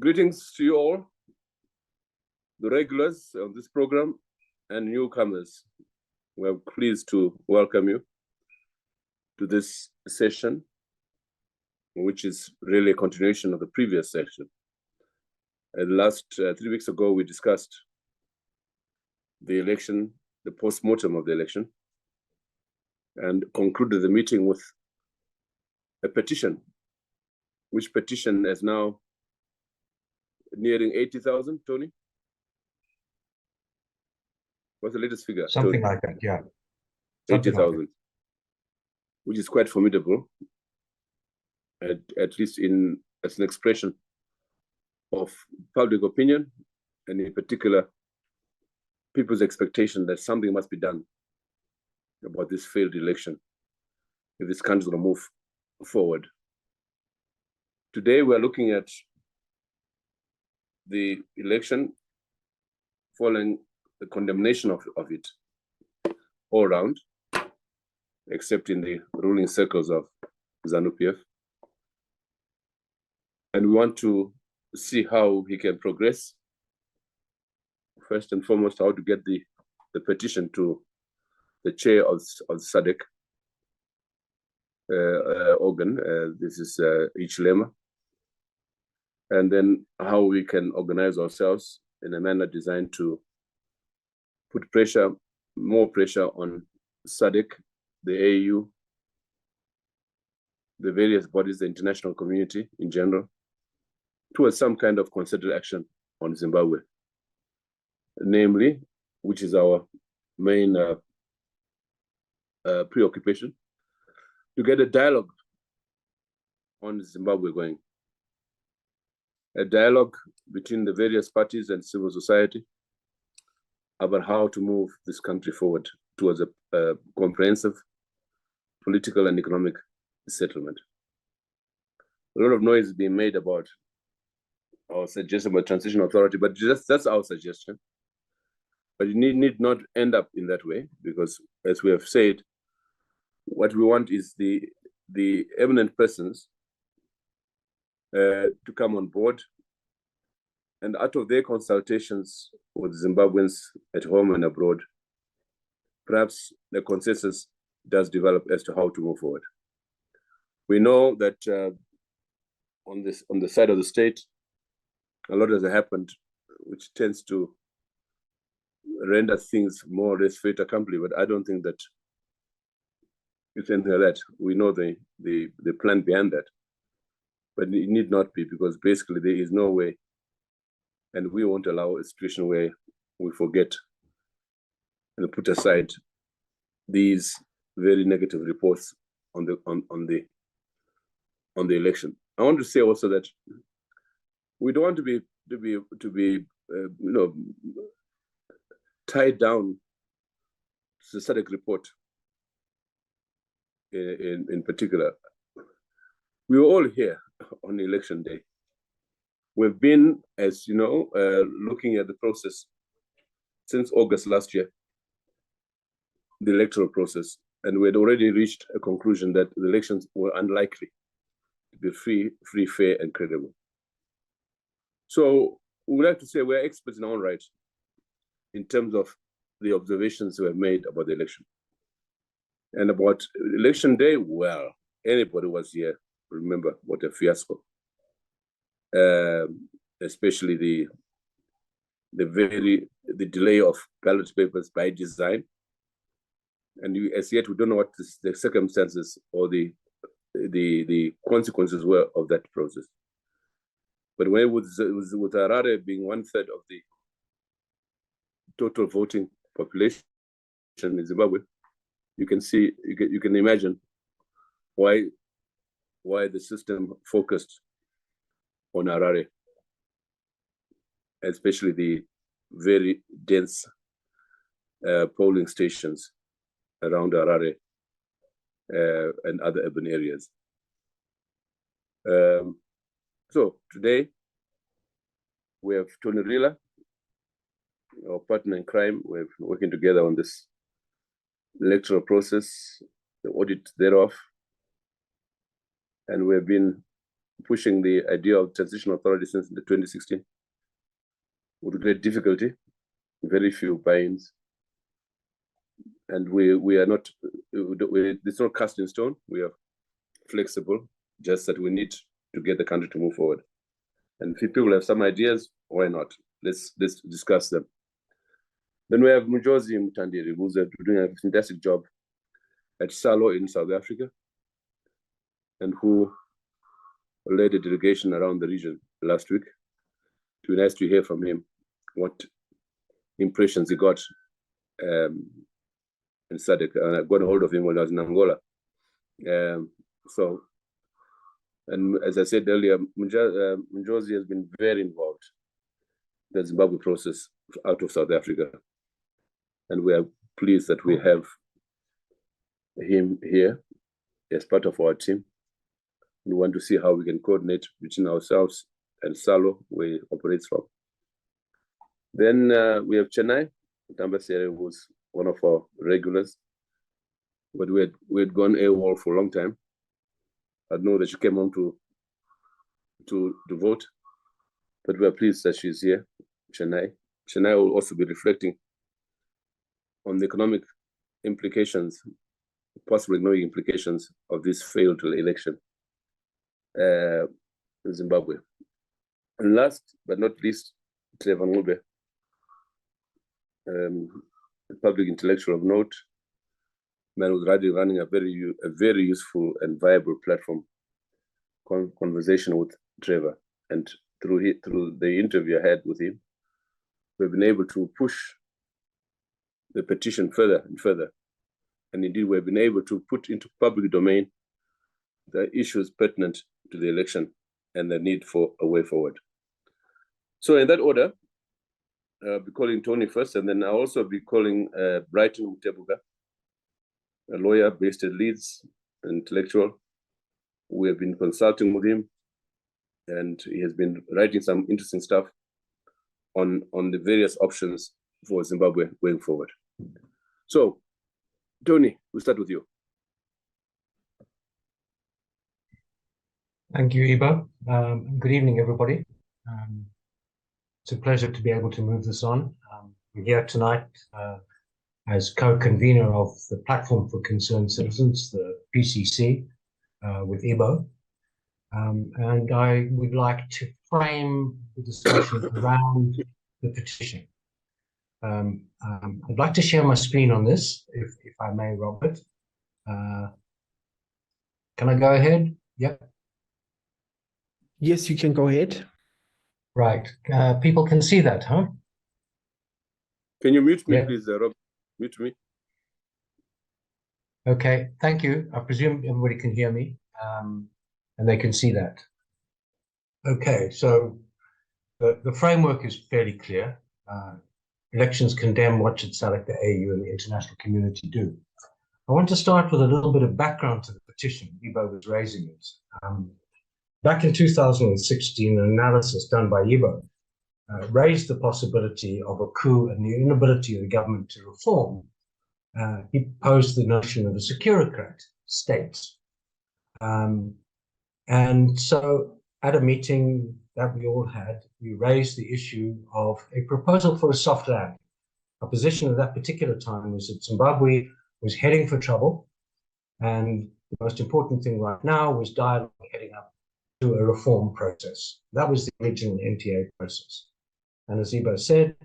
Greetings to you all, the regulars of this program and newcomers. We're pleased to welcome you to this session, which is really a continuation of the previous session. Last 3 weeks ago, we discussed the election, the post-mortem of the election, and concluded the meeting with a petition, which petition is now nearing 80,000, Tony? What's the latest figure? Something Tony? like that, yeah. 80,000, which is quite formidable, at least as an expression of public opinion, and in particular, people's expectation that something must be done about this failed election if this country is going to move forward. Today, we're looking at the election following the condemnation of it all around, except in the ruling circles of ZANU-PF. And we want to see how he can progress. First and foremost, how to get the petition to the chair of SADC organ. This is Ichilema. And then how we can organize ourselves in a manner designed to put pressure, more pressure on SADC, the AU, the various bodies, the international community in general, towards some kind of concerted action on Zimbabwe. Namely, which is our main preoccupation, to get a dialogue on Zimbabwe going. A dialogue between the various parties and civil society about how to move this country forward towards a comprehensive political and economic settlement. A lot of noise is being made about our suggestion about transition authority, but that's our suggestion. But it need not end up in that way, because as we have said, what we want is the eminent persons to come on board, and out of their consultations with Zimbabweans at home and abroad, perhaps the consensus does develop as to how to move forward. We know that on the side of the state, a lot has happened, which tends to render things more or less fait accompli, but I don't think that it's anything like that. We know the plan behind that, but it need not be, because basically there is no way, and we won't allow a situation where we forget and put aside these very negative reports on the election. I want to say also that we don't want to be tied down to the SADC report in particular. We were all here on election day. We've been, as you know, looking at the process since August last year, the electoral process, and we had already reached a conclusion that the elections were unlikely to be free, fair, and credible. So we would like to say we're experts in our own right in terms of the observations we have made about the election. And about election day, well, anybody who was here remember what a fiasco. Especially the delay of ballot papers by design, and as yet we don't know what the circumstances or the consequences were of that process. But when with Harare being 1/3 of the total voting population in Zimbabwe, you can imagine why the system focused on Harare, especially the very dense polling stations around Harare and other urban areas. So today we have Tony Rila, our partner in crime. We're working together on this electoral process, the audit thereof, and we've been pushing the idea of transitional authority since 2016 with great difficulty, very few buy-ins. And we are not, it's not cast in stone. We are flexible, just that we need to get the country to move forward. And if people have some ideas, why not? Let's discuss them. Then we have Mujozi Mutandiri, who's doing a fantastic job at SALO in South Africa, and who led a delegation around the region last week. It would be nice to hear from him what impressions he got in SADC. I got a hold of him when I was in Angola. And as I said earlier, Mujozi has been very involved in the Zimbabwe process out of South Africa. And we are pleased that we have him here as part of our team. We want to see how we can coordinate between ourselves and SALO, where he operates from. Then we have Chennai Tambasere, who's one of our regulars, but we had gone AWOL for a long time. I know that she came home to vote, but we are pleased that she's here, Chennai. Chennai will also be reflecting on the economic implications, possible economic implications of this failed election in Zimbabwe. And last but not least, Trevor Ngube, a public intellectual of note, man who's running a very useful and viable platform conversation with Trevor. And through the interview I had with him, we've been able to push the petition further and further. And indeed, we've been able to put into public domain the issues pertinent to the election and the need for a way forward. So in that order, I'll be calling Tony first, and then I'll also be calling Brighton Mutebuga, a lawyer based at Leeds, an intellectual. We have been consulting with him, and he has been writing some interesting stuff on the various options for Zimbabwe going forward. So, Tony, we'll start with you. Thank you, Ibo. Good evening, everybody. It's a pleasure to be able to move this on. We're here tonight as co-convener of the Platform for Concerned Citizens, the PCC, with Ibo. And I would like to frame the discussion around the petition. I'd like to share my screen on this, if I may, Robert. Can I go ahead? Yep. Yes, you can go ahead. Right. People can see that, huh? Can you mute me, Yeah. please, Rob? Mute me. Okay, thank you. I presume everybody can hear me, and they can see that. Okay, so the framework is fairly clear. Elections condemn what should SADC, the AU, and the international community do. I want to start with a little bit of background to the petition. Ibo was raising it. Back in 2016, an analysis done by Ibo raised the possibility of a coup and the inability of the government to reform. He posed the notion of a securocrat state. And so at a meeting that we all had, we raised the issue of a proposal for a soft landing. Our position at that particular time was that Zimbabwe was heading for trouble, and the most important thing right now was dialogue heading up to a reform process. That was the original NTA process. And as Ibo said,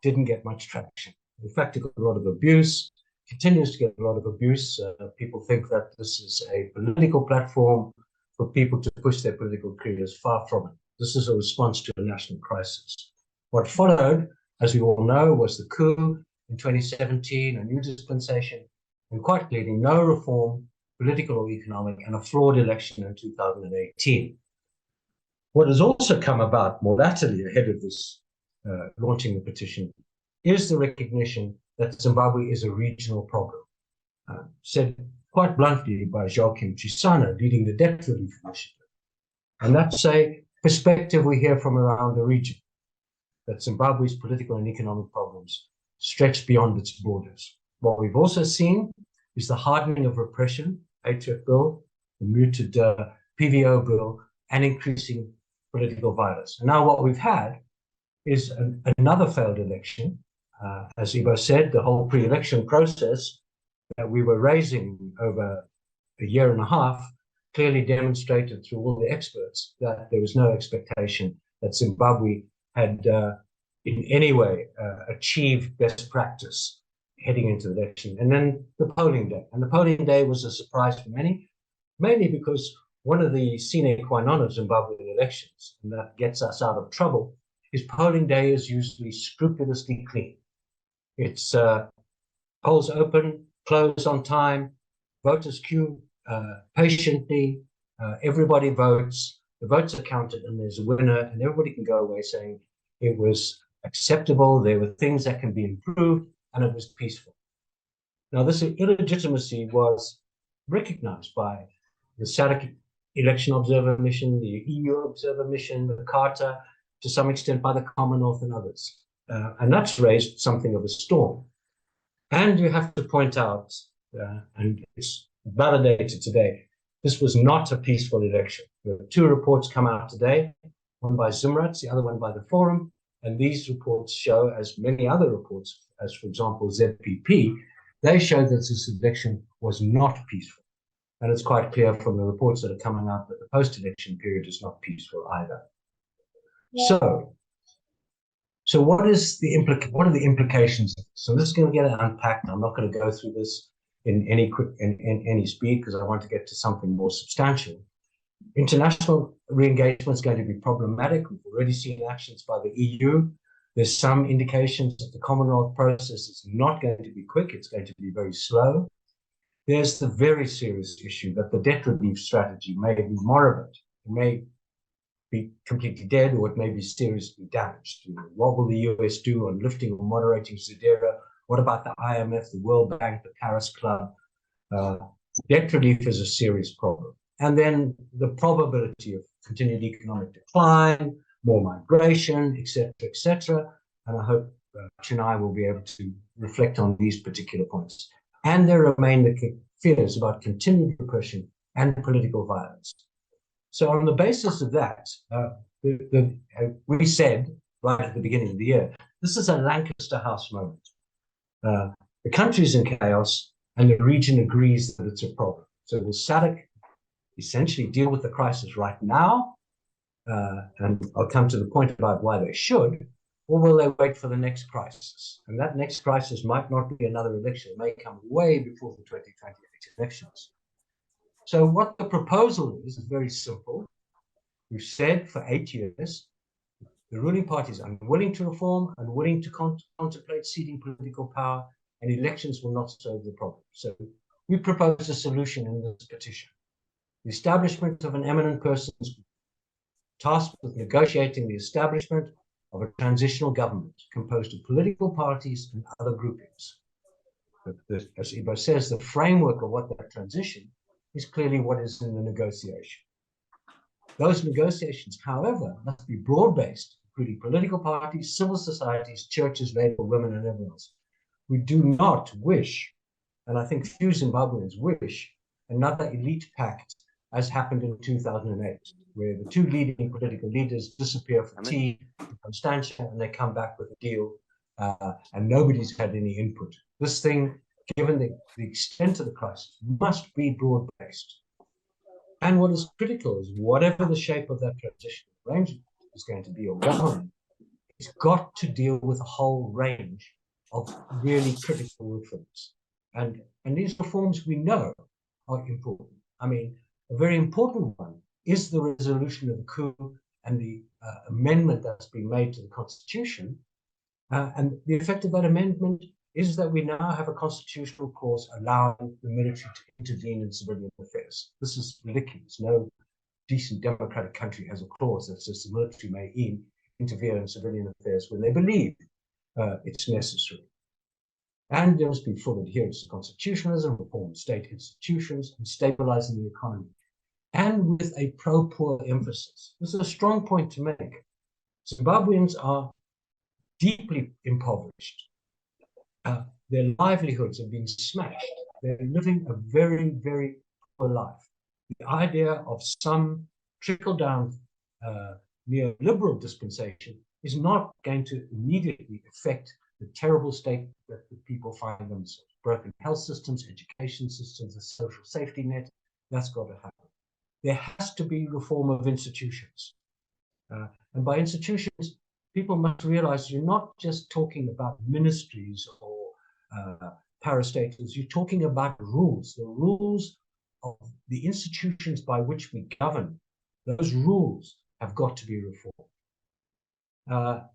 didn't get much traction. In fact, it got a lot of abuse, continues to get a lot of abuse. People think that this is a political platform for people to push their political careers. Far from it. This is a response to a national crisis. What followed, as we all know, was the coup in 2017, a new dispensation, and quite clearly no reform, political or economic, and a flawed election in 2018. What has also come about more latterly ahead of this launching the petition is the recognition that Zimbabwe is a regional problem. Said quite bluntly by Joachim Chisano, leading the Debt Relief Initiative. And that's a perspective we hear from around the region, that Zimbabwe's political and economic problems stretch beyond its borders. What we've also seen is the hardening of repression, ATF bill, the muted PVO bill, and increasing political violence. And now what we've had is another failed election. As Ibo said, the whole pre-election process that we were raising over a year and a half clearly demonstrated through all the experts that there was no expectation that Zimbabwe had in any way achieved best practice heading into the election. And then the polling day. And the polling day was a surprise for many, mainly because one of the sine qua non of Zimbabwean elections, and that gets us out of trouble, is polling day is usually scrupulously clean. It's polls open, close on time, voters queue patiently, everybody votes, the votes are counted, and there's a winner, and everybody can go away saying it was acceptable, there were things that can be improved, and it was peaceful. Now, this illegitimacy was recognized by the SADC election observer mission, the EU observer mission, the Carter, to some extent by the Commonwealth and others. And that's raised something of a storm. And you have to point out, and it's validated today, this was not a peaceful election. There are two reports come out today, one by Zimrat, the other one by the Forum, and these reports show, as many other reports, as for example ZPP, they show that this election was not peaceful. And it's quite clear from the reports that are coming out that the post-election period is not peaceful either. So what are the implications of this? So this is going to get unpacked. I'm not going to go through this in any speed because I want to get to something more substantial. International re-engagement is going to be problematic. We've already seen actions by the EU. There's some indications that the Commonwealth process is not going to be quick. It's going to be very slow. There's the very serious issue that the debt relief strategy may be moribund. It may be completely dead, or it may be seriously damaged. What will the US do on lifting or moderating Zedera? What about the IMF, the World Bank, the Paris Club? Debt relief is a serious problem. And then the probability of continued economic decline, more migration, et cetera. And I hope Chinai will be able to reflect on these particular points. And there remain the fears about continued repression and political violence. So on the basis of that, we said right at the beginning of the year, this is a Lancaster House moment. The country's in chaos, and the region agrees that it's a problem. So will SADC essentially deal with the crisis right now? And I'll come to the point about why they should, or will they wait for the next crisis? And that next crisis might not be another election. It may come way before the 2028 elections. So what the proposal is very simple. We've said for 8 years, the ruling party is unwilling to reform, unwilling to contemplate ceding political power, and elections will not solve the problem. So we propose a solution in this petition. The establishment of an eminent person tasked with negotiating the establishment of a transitional government composed of political parties and other groupings. As Ibo says, the framework of what that transition is clearly what is in the negotiation. Those negotiations, however, must be broad-based, including political parties, civil societies, churches, labor, women, and everyone else. We do not wish, and I think few Zimbabweans wish, another elite pact as happened in 2008, where the two leading political leaders disappear for tea in Constantia, and they come back with a deal, and nobody's had any input. This thing, given the extent of the crisis, must be broad-based. And what is critical is whatever the shape of that transitional arrangement is going to be, or government, it's got to deal with a whole range of really critical reforms. And these reforms we know are important. I mean, a very important one is the resolution of the coup and the amendment that's been made to the Constitution. And the effect of that amendment is that we now have a constitutional clause allowing the military to intervene in civilian affairs. This is ridiculous. No decent democratic country has a clause that says the military may interfere in civilian affairs when they believe it's necessary. And there must be full adherence to constitutionalism, reform state institutions, and stabilizing the economy. And with a pro-poor emphasis. This is a strong point to make. Zimbabweans are deeply impoverished. Their livelihoods have been smashed. They're living a very, very poor life. the idea of some trickle-down neoliberal dispensation is not going to immediately affect the terrible state that the people find themselves. Broken health systems, education systems, the social safety net, that's got to happen. There has to be reform of institutions. And by institutions, people must realize you're not just talking about ministries or parastatals, you're talking about rules, the rules of the institutions by which we govern. Those rules have got to be reformed.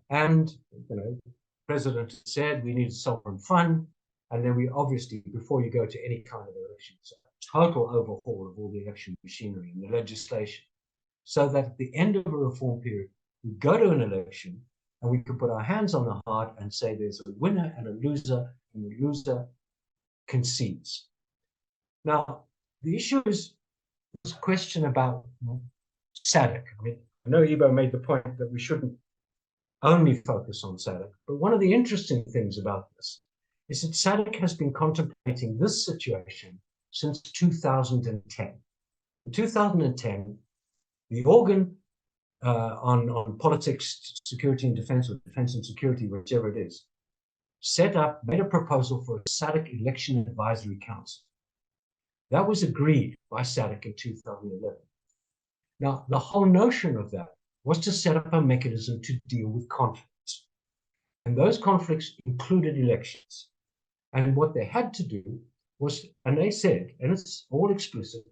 And, you know, the president said we need a sovereign fund, and then we obviously, before you go to any kind of elections, a total overhaul of all the election machinery and the legislation, so that at the end of a reform period, we go to an election and we can put our hands on the heart and say there's a winner and a loser, and the loser concedes. Now, the issue is this question about SADC. I mean, I know Ibo made the point that we shouldn't only focus on SADC, but one of the interesting things about this is that SADC has been contemplating this situation since 2010. In 2010, the organ on politics, security and defense, or defense and security, whichever it is, made a proposal for a SADC Election Advisory Council. That was agreed by SADC in 2011. Now, the whole notion of that was to set up a mechanism to deal with conflicts. And those conflicts included elections. And what they had to do was, and they said, and it's all explicit,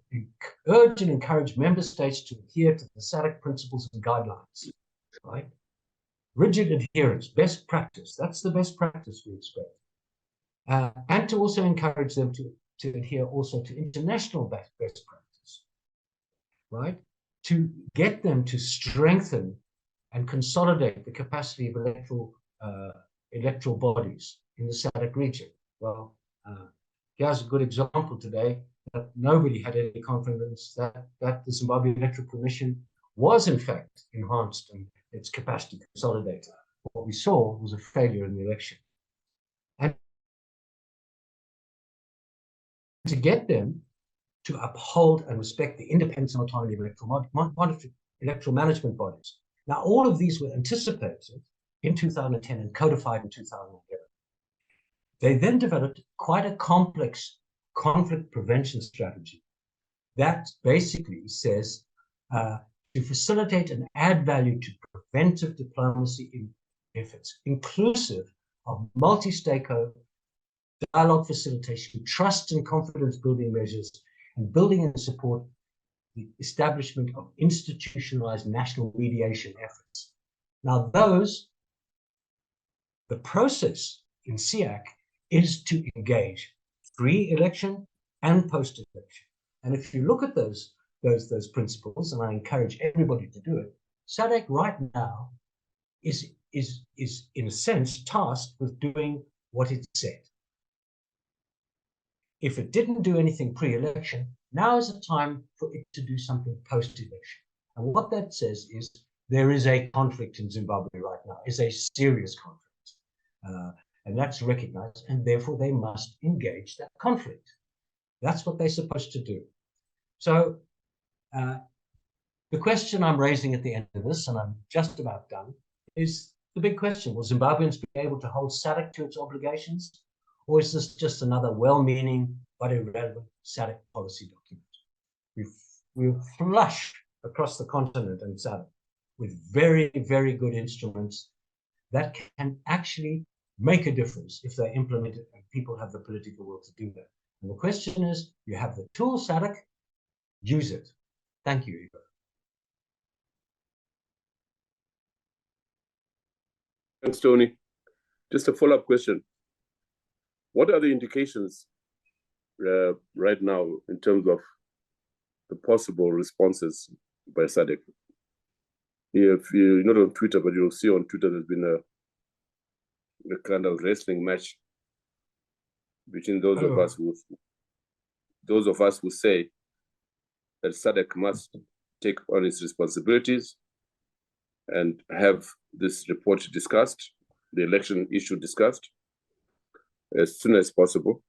urge and encourage member states to adhere to the SADC principles and guidelines, right? Rigid adherence, best practice, that's the best practice we expect. And to also encourage them to adhere also to international best practice, right? To get them to strengthen and consolidate the capacity of electoral bodies in the SADC region. Well, here's a good example today that nobody had any confidence that the Zimbabwe Electoral Commission was in fact enhanced and its capacity consolidated. What we saw was a failure in the election. And to get them to uphold and respect the independence and autonomy of electoral management bodies. Now, all of these were anticipated in 2010 and codified in 2011. They then developed quite a complex conflict prevention strategy that basically says to facilitate and add value to preventive diplomacy efforts, inclusive of multi-stakeholder dialogue facilitation, trust and confidence building measures, and building and support the establishment of institutionalized national mediation efforts. Now, the process in SIAC is to engage pre-election and post-election. And if you look at those principles, and I encourage everybody to do it, SADC right now is in a sense tasked with doing what it said. If it didn't do anything pre-election, now is the time for it to do something post-election. And what that says is there is a conflict in Zimbabwe right now, is a serious conflict. And that's recognized, and therefore they must engage that conflict. That's what they're supposed to do. So the question I'm raising at the end of this, and I'm just about done, is the big question: will Zimbabweans be able to hold SADC to its obligations? Or is this just another well-meaning but irrelevant SADC policy document? We're flush across the continent and SADC with very, very good instruments that can actually make a difference if they're implemented and people have the political will to do that. And the question is, you have the tool SADC, use it. Thank you, Ivo. Thanks, Tony. Just a follow-up question. What are the indications right now in terms of the possible responses by SADC? If you're not on Twitter, but you'll see on Twitter there's been a kind of wrestling match between those of us who say that SADC must take on its responsibilities and have this report discussed, the election issue discussed, as soon as possible.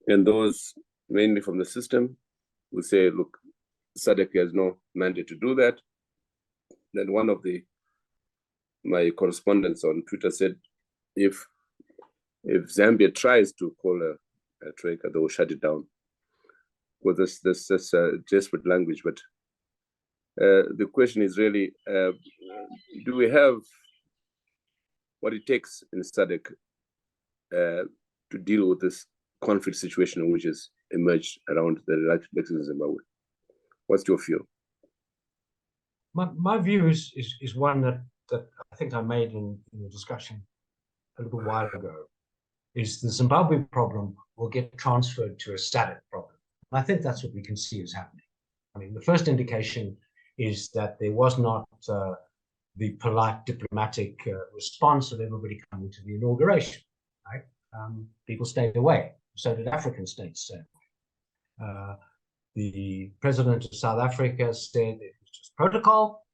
And those mainly from the system will say, look, SADC has no mandate to do that. Then one of my correspondents on Twitter said, if Zambia tries to call a troika, they will shut it down. Well, this desperate language, but the question is really, do we have what it takes in SADC to deal with this conflict situation which has emerged around the elections in Zimbabwe? What's your view? My view is one that I think I made in the discussion a little while ago, is the Zimbabwe problem will get transferred to a SADC problem. And I think that's what we can see is happening. I mean, the first indication is that there was not the polite diplomatic response of everybody coming to the inauguration, right? People stayed away. So did African states stay away. The president of South Africa said it was just protocol,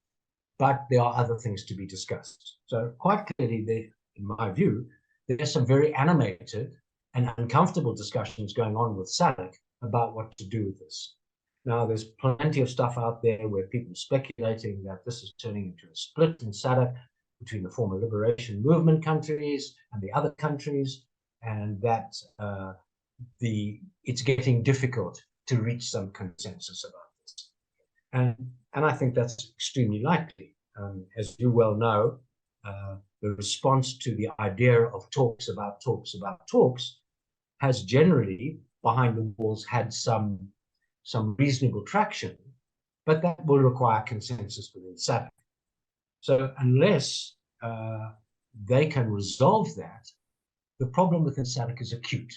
but there are other things to be discussed. So quite clearly, in my view, there's some very animated and uncomfortable discussions going on with SADC about what to do with this. Now, there's plenty of stuff out there where people are speculating that this is turning into a split in SADC between the former liberation movement countries and the other countries, and that it's getting difficult to reach some consensus about this. And I think that's extremely likely. As you well know, the response to the idea of talks about talks has generally, behind the walls, had some reasonable traction, but that will require consensus within SADC. So unless they can resolve that, the problem within SADC is acute.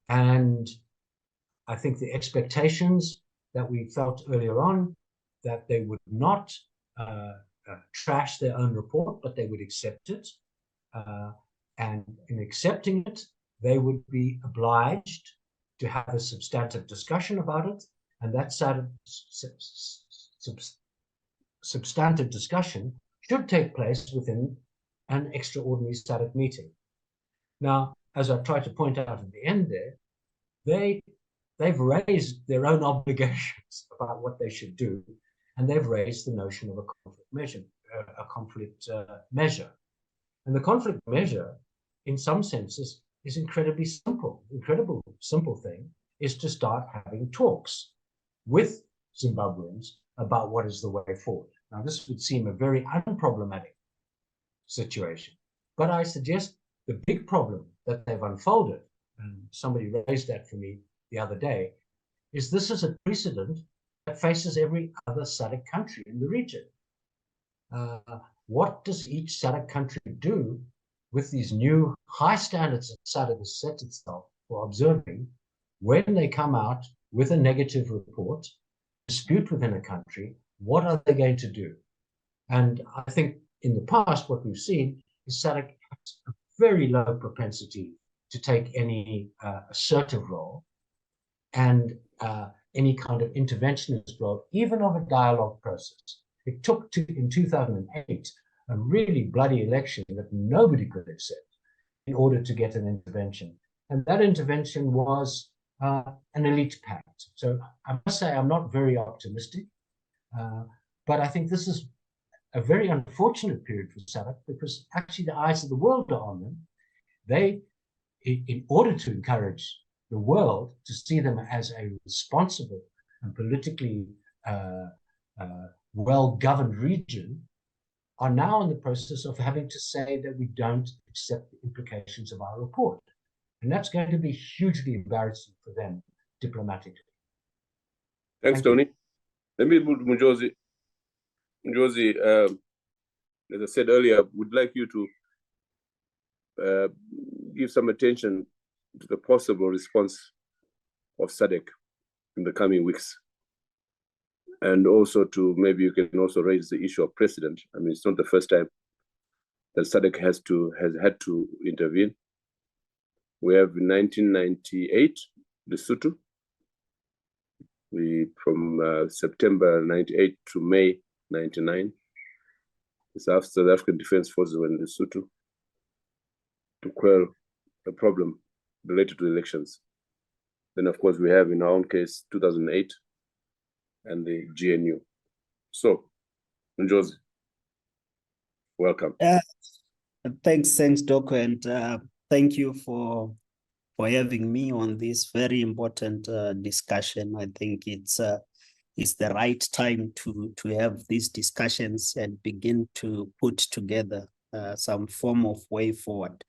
And I think the expectations that we felt earlier on, that they would not trash their own report, but they would accept it. And in accepting it, they would be obliged to have a substantive discussion about it. And that substantive discussion should take place within an extraordinary SADC meeting. Now, as I tried to point out at the end there, they've raised their own obligations about what they should do, and they've raised the notion of a conflict measure. And the conflict measure, in some senses, is incredibly simple. Incredible simple thing is to start having talks with Zimbabweans about what is the way forward. Now, this would seem a very unproblematic situation, but I suggest the big problem that they've unfolded, and somebody raised that for me the other day, is this is a precedent that faces every other SADC country in the region. What does each SADC country do with these new high standards that SADC has set itself for observing when they come out with a negative report, dispute within a country? What are they going to do? And I think in the past, what we've seen is SADC has a very low propensity to take any assertive role and any kind of interventionist role, even of a dialogue process. It took in 2008 a really bloody election that nobody could accept in order to get an intervention. And that intervention was an elite pact. So I must say I'm not very optimistic, but I think this is a very unfortunate period for SADC, because actually the eyes of the world are on them. They, in order to encourage the world to see them as a responsible and politically well-governed region, are now in the process of having to say that we don't accept the implications of our report. And that's going to be hugely embarrassing for them diplomatically. Thanks, Tony. Let me move to Mjozi. Mjozi, as I said earlier, would like you to give some attention to the possible response of SADC in the coming weeks. And also maybe you can also raise the issue of precedent. I mean, it's not the first time that SADC has had to intervene. We have in 1998, Lesotho. From September 98 to May 99, the South African Defense Forces were in Lesotho to quell a problem related to elections. Then, of course, we have in our own case 2008, and the GNU. So, Njozi, welcome. Thanks, Doc, and thank you for having me on this very important discussion. I think it's the right time to have these discussions and begin to put together some form of way forward.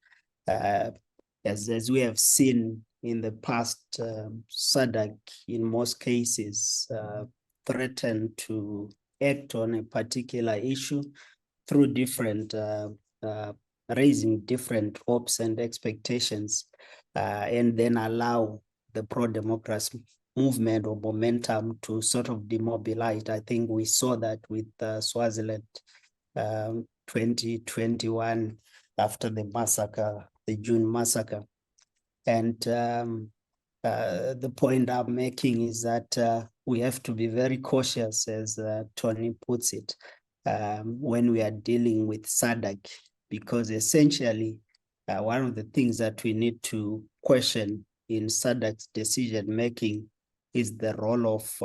As we have seen in the past, SADC in most cases threatened to act on a particular issue through different raising different hopes and expectations, and then allow the pro-democracy movement or momentum to sort of demobilize. I think we saw that with Swaziland 2021 after the massacre, the June massacre. And the point I'm making is that we have to be very cautious, as Tony puts it, when we are dealing with SADC, because essentially one of the things that we need to question in SADC's decision-making is the role of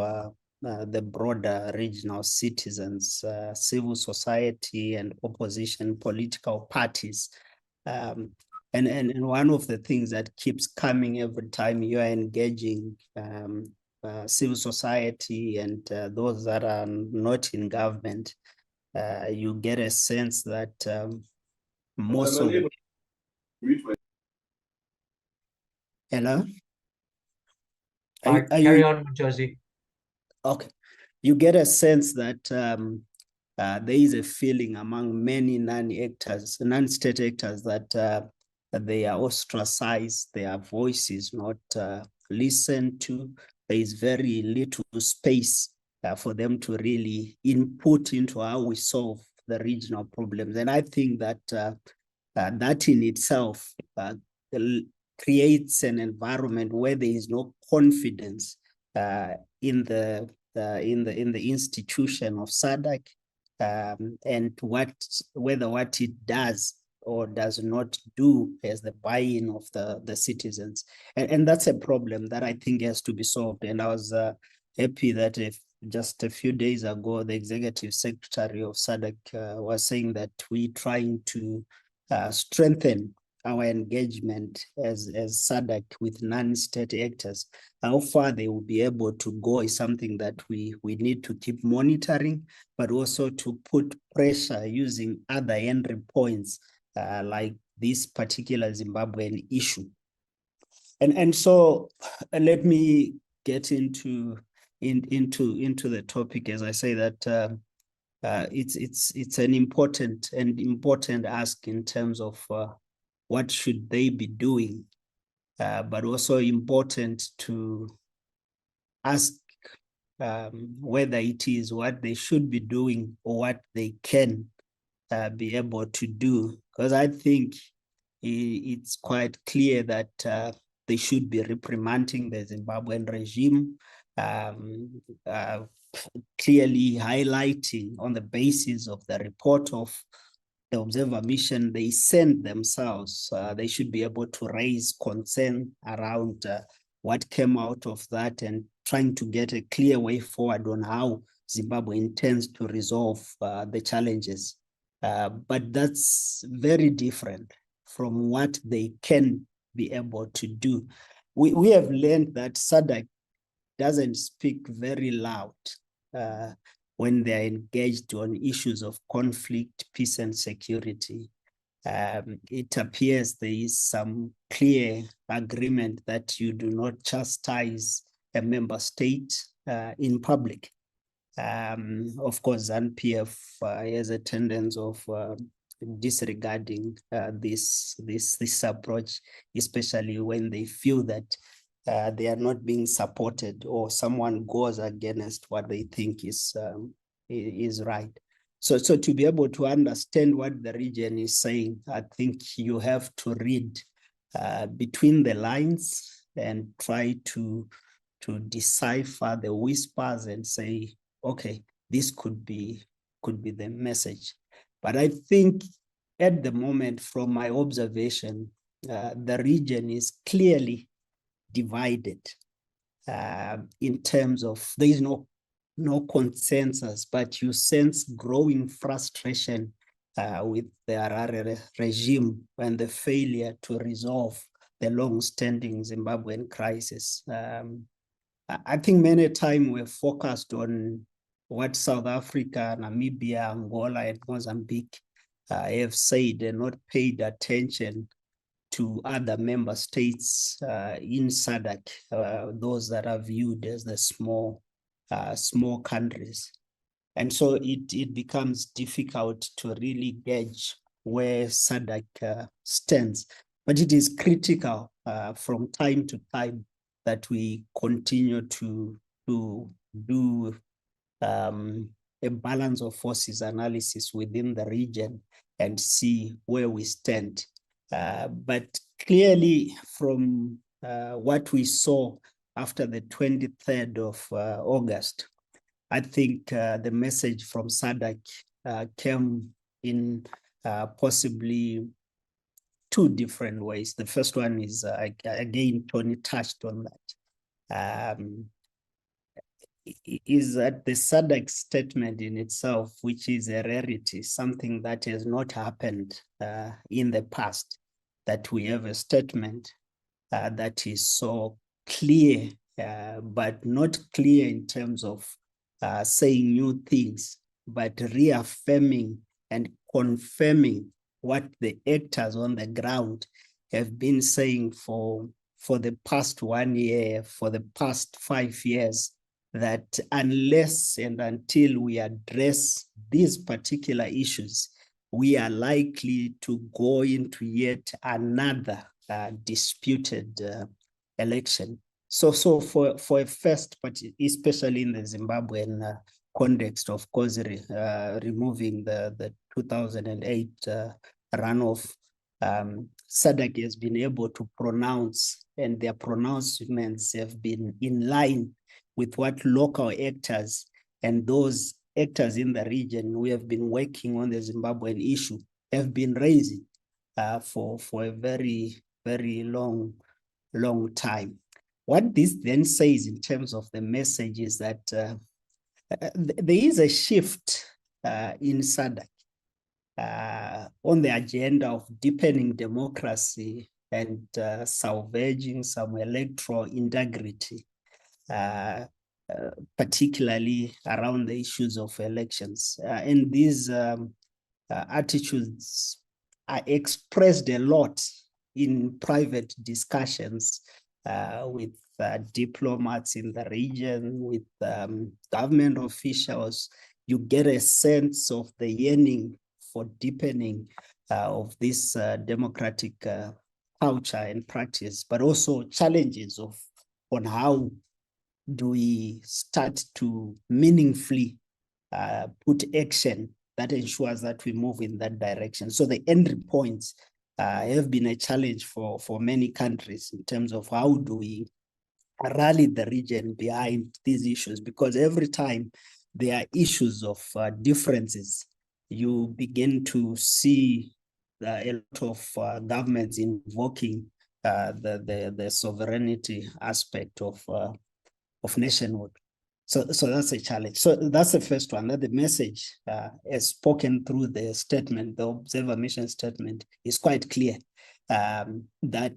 the broader regional citizens, civil society and opposition political parties. And one of the things that keeps coming every time you are engaging civil society and those that are not in government, you get a sense that most of the... Hello? Carry on, Josie. Okay. You get a sense that there is a feeling among many non-state actors that they are ostracized, their voices not listened to. There is very little space for them to really input into how we solve the regional problems. And I think that that in itself creates an environment where there is no confidence in the institution of SADC, and whether what it does or does not do has the buy-in of the citizens. And that's a problem that I think has to be solved. And I was happy that just a few days ago, the executive secretary of SADC was saying that we're trying to strengthen our engagement as SADC with non-state actors. How far they will be able to go is something that we need to keep monitoring, but also to put pressure using other entry points like this particular Zimbabwean issue. And so let me get into the topic. As I say that it's an important ask in terms of what should they be doing, but also important to ask whether it is what they should be doing or what they can be able to do. Because I think it's quite clear that they should be reprimanding the Zimbabwean regime, clearly highlighting on the basis of the report of the observer mission they sent themselves. They should be able to raise concern around what came out of that and trying to get a clear way forward on how Zimbabwe intends to resolve the challenges. But that's very different from what they can be able to do. We have learned that SADC doesn't speak very loud when they're engaged on issues of conflict, peace, and security. It appears there is some clear agreement that you do not chastise a member state in public. Of course, ZANU-PF has a tendency of disregarding this approach, especially when they feel that they are not being supported or someone goes against what they think is right. So to be able to understand what the region is saying, I think you have to read between the lines and try to decipher the whispers and say, okay, this could be the message. But I think at the moment, from my observation, the region is clearly divided in terms of there is no no consensus, but you sense growing frustration with the Harare regime and the failure to resolve the long-standing Zimbabwean crisis. I think many times we're focused on what South Africa, Namibia, Angola, and Mozambique have said and not paid attention to other member states in SADC, those that are viewed as the small countries. And so it becomes difficult to really gauge where SADC stands. But it is critical from time to time that we continue to do a balance of forces analysis within the region and see where we stand. But clearly from what we saw after the 23rd of August, I think the message from SADC came in possibly two different ways. The first one is, again, Tony touched on that, is that the SADC statement in itself, which is a rarity, something that has not happened in the past, that we have a statement that is so clear, but not clear in terms of saying new things, but reaffirming and confirming what the actors on the ground have been saying for the past 1 year, for the past 5 years, that unless and until we address these particular issues, we are likely to go into yet another disputed election. So for a first, but especially in the Zimbabwean context, of course, removing the 2008 runoff, SADC has been able to pronounce, and their pronouncements have been in line with what local actors and those actors in the region who have been working on the Zimbabwean issue have been raising for a very, very long time. What this then says in terms of the message is that there is a shift in SADC on the agenda of deepening democracy and salvaging some electoral integrity, particularly around the issues of elections. And these attitudes are expressed a lot in private discussions with diplomats in the region, with government officials. You get a sense of the yearning for deepening of this democratic culture and practice, but also challenges on how do we start to meaningfully put action that ensures that we move in that direction. So the entry points have been a challenge for many countries in terms of how do we rally the region behind these issues, because every time there are issues of differences, you begin to see a lot of governments invoking the sovereignty aspect of nationhood. So that's a challenge. So that's the first one, that the message as spoken through the statement, the observer mission statement, is quite clear that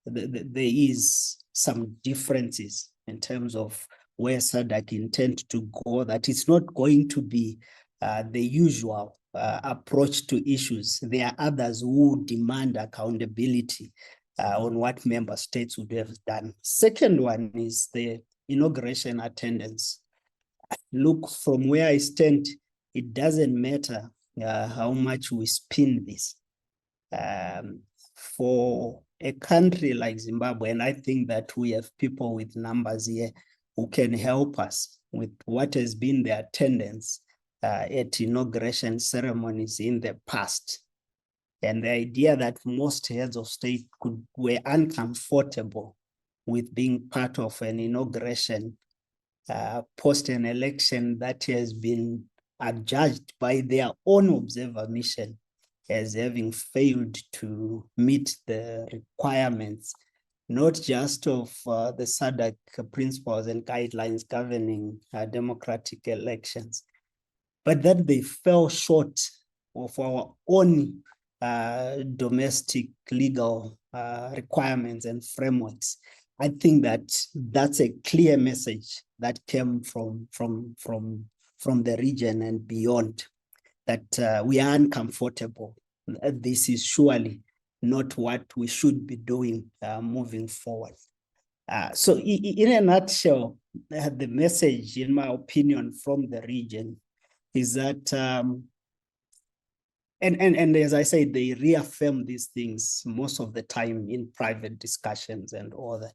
there is some differences in terms of where SADC intend to go, that it's not going to be the usual approach to issues. There are others who demand accountability on what member states would have done. Second one is the inauguration attendance. Look, from where I stand, it doesn't matter how much we spin this. For a country like Zimbabwe, and I think that we have people with numbers here who can help us with what has been the attendance at inauguration ceremonies in the past. And the idea that most heads of state were uncomfortable with being part of an inauguration post an election that has been adjudged by their own observer mission as having failed to meet the requirements not just of the SADC principles and guidelines governing democratic elections, but that they fell short of our own domestic legal requirements and frameworks. I think that that's a clear message that came from the region and beyond, that we are uncomfortable. This is surely not what we should be doing moving forward. So in a nutshell, the message, in my opinion, from the region is that, and as I say, they reaffirm these things most of the time in private discussions and all that,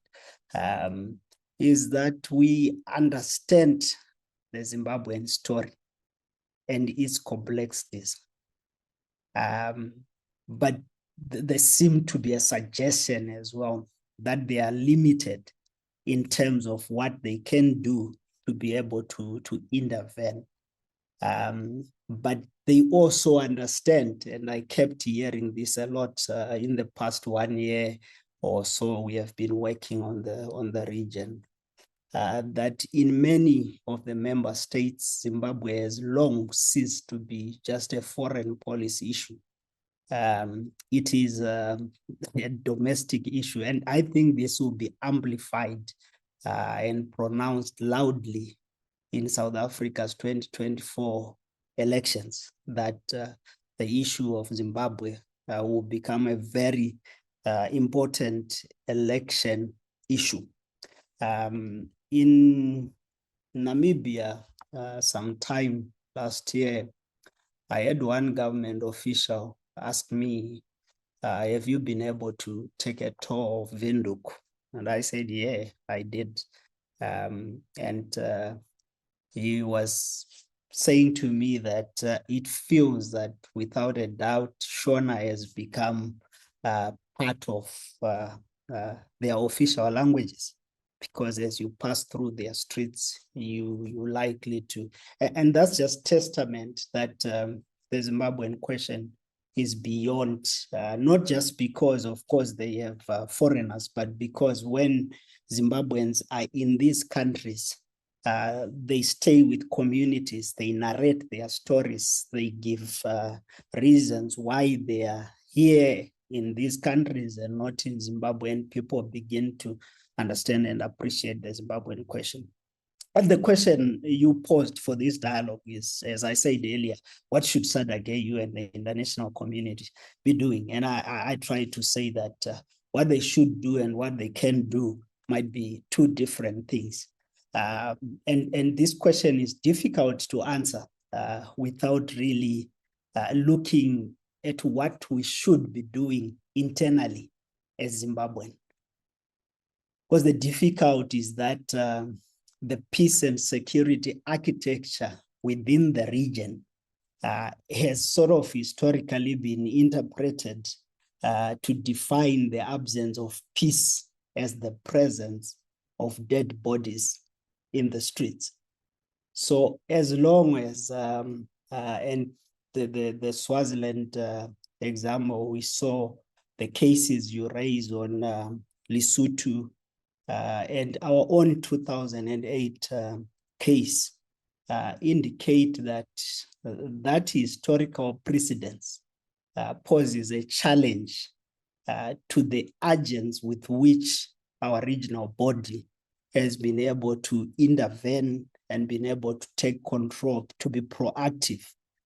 is that we understand the Zimbabwean story and its complexities. But there seemed to be a suggestion as well that they are limited in terms of what they can do to be able to intervene. But they also understand, and I kept hearing this a lot in the past 1 year or so, we have been working on the region, that in many of the member states, Zimbabwe has long ceased to be just a foreign policy issue. It is a domestic issue, and I think this will be amplified and pronounced loudly in South Africa's 2024 elections, that the issue of Zimbabwe will become a very important election issue. In Namibia, sometime last year, I had one government official ask me, have you been able to take a tour of Windhoek? And I said, yeah, I did. And he was saying to me that it feels that without a doubt, Shona has become part of their official languages, because as you pass through their streets, you likely to, and that's just testament that the Zimbabwean question is beyond, not just because, of course, they have foreigners, but because when Zimbabweans are in these countries, they stay with communities, they narrate their stories, they give reasons why they are here in these countries and not in Zimbabwe, and people begin to understand and appreciate the Zimbabwean question. And the question you posed for this dialogue is, as I said earlier, what should SADC and the international community be doing? And I try to say that what they should do and what they can do might be two different things. And this question is difficult to answer without really looking at what we should be doing internally as Zimbabwean. Because the difficulty is that the peace and security architecture within the region has sort of historically been interpreted to define the absence of peace as the presence of dead bodies in the streets. So as long as, and the Swaziland example, we saw the cases you raised on Lesotho, and our own 2008 case indicate that that historical precedence poses a challenge to the urgency with which our regional body has been able to intervene and been able to take control, to be proactive.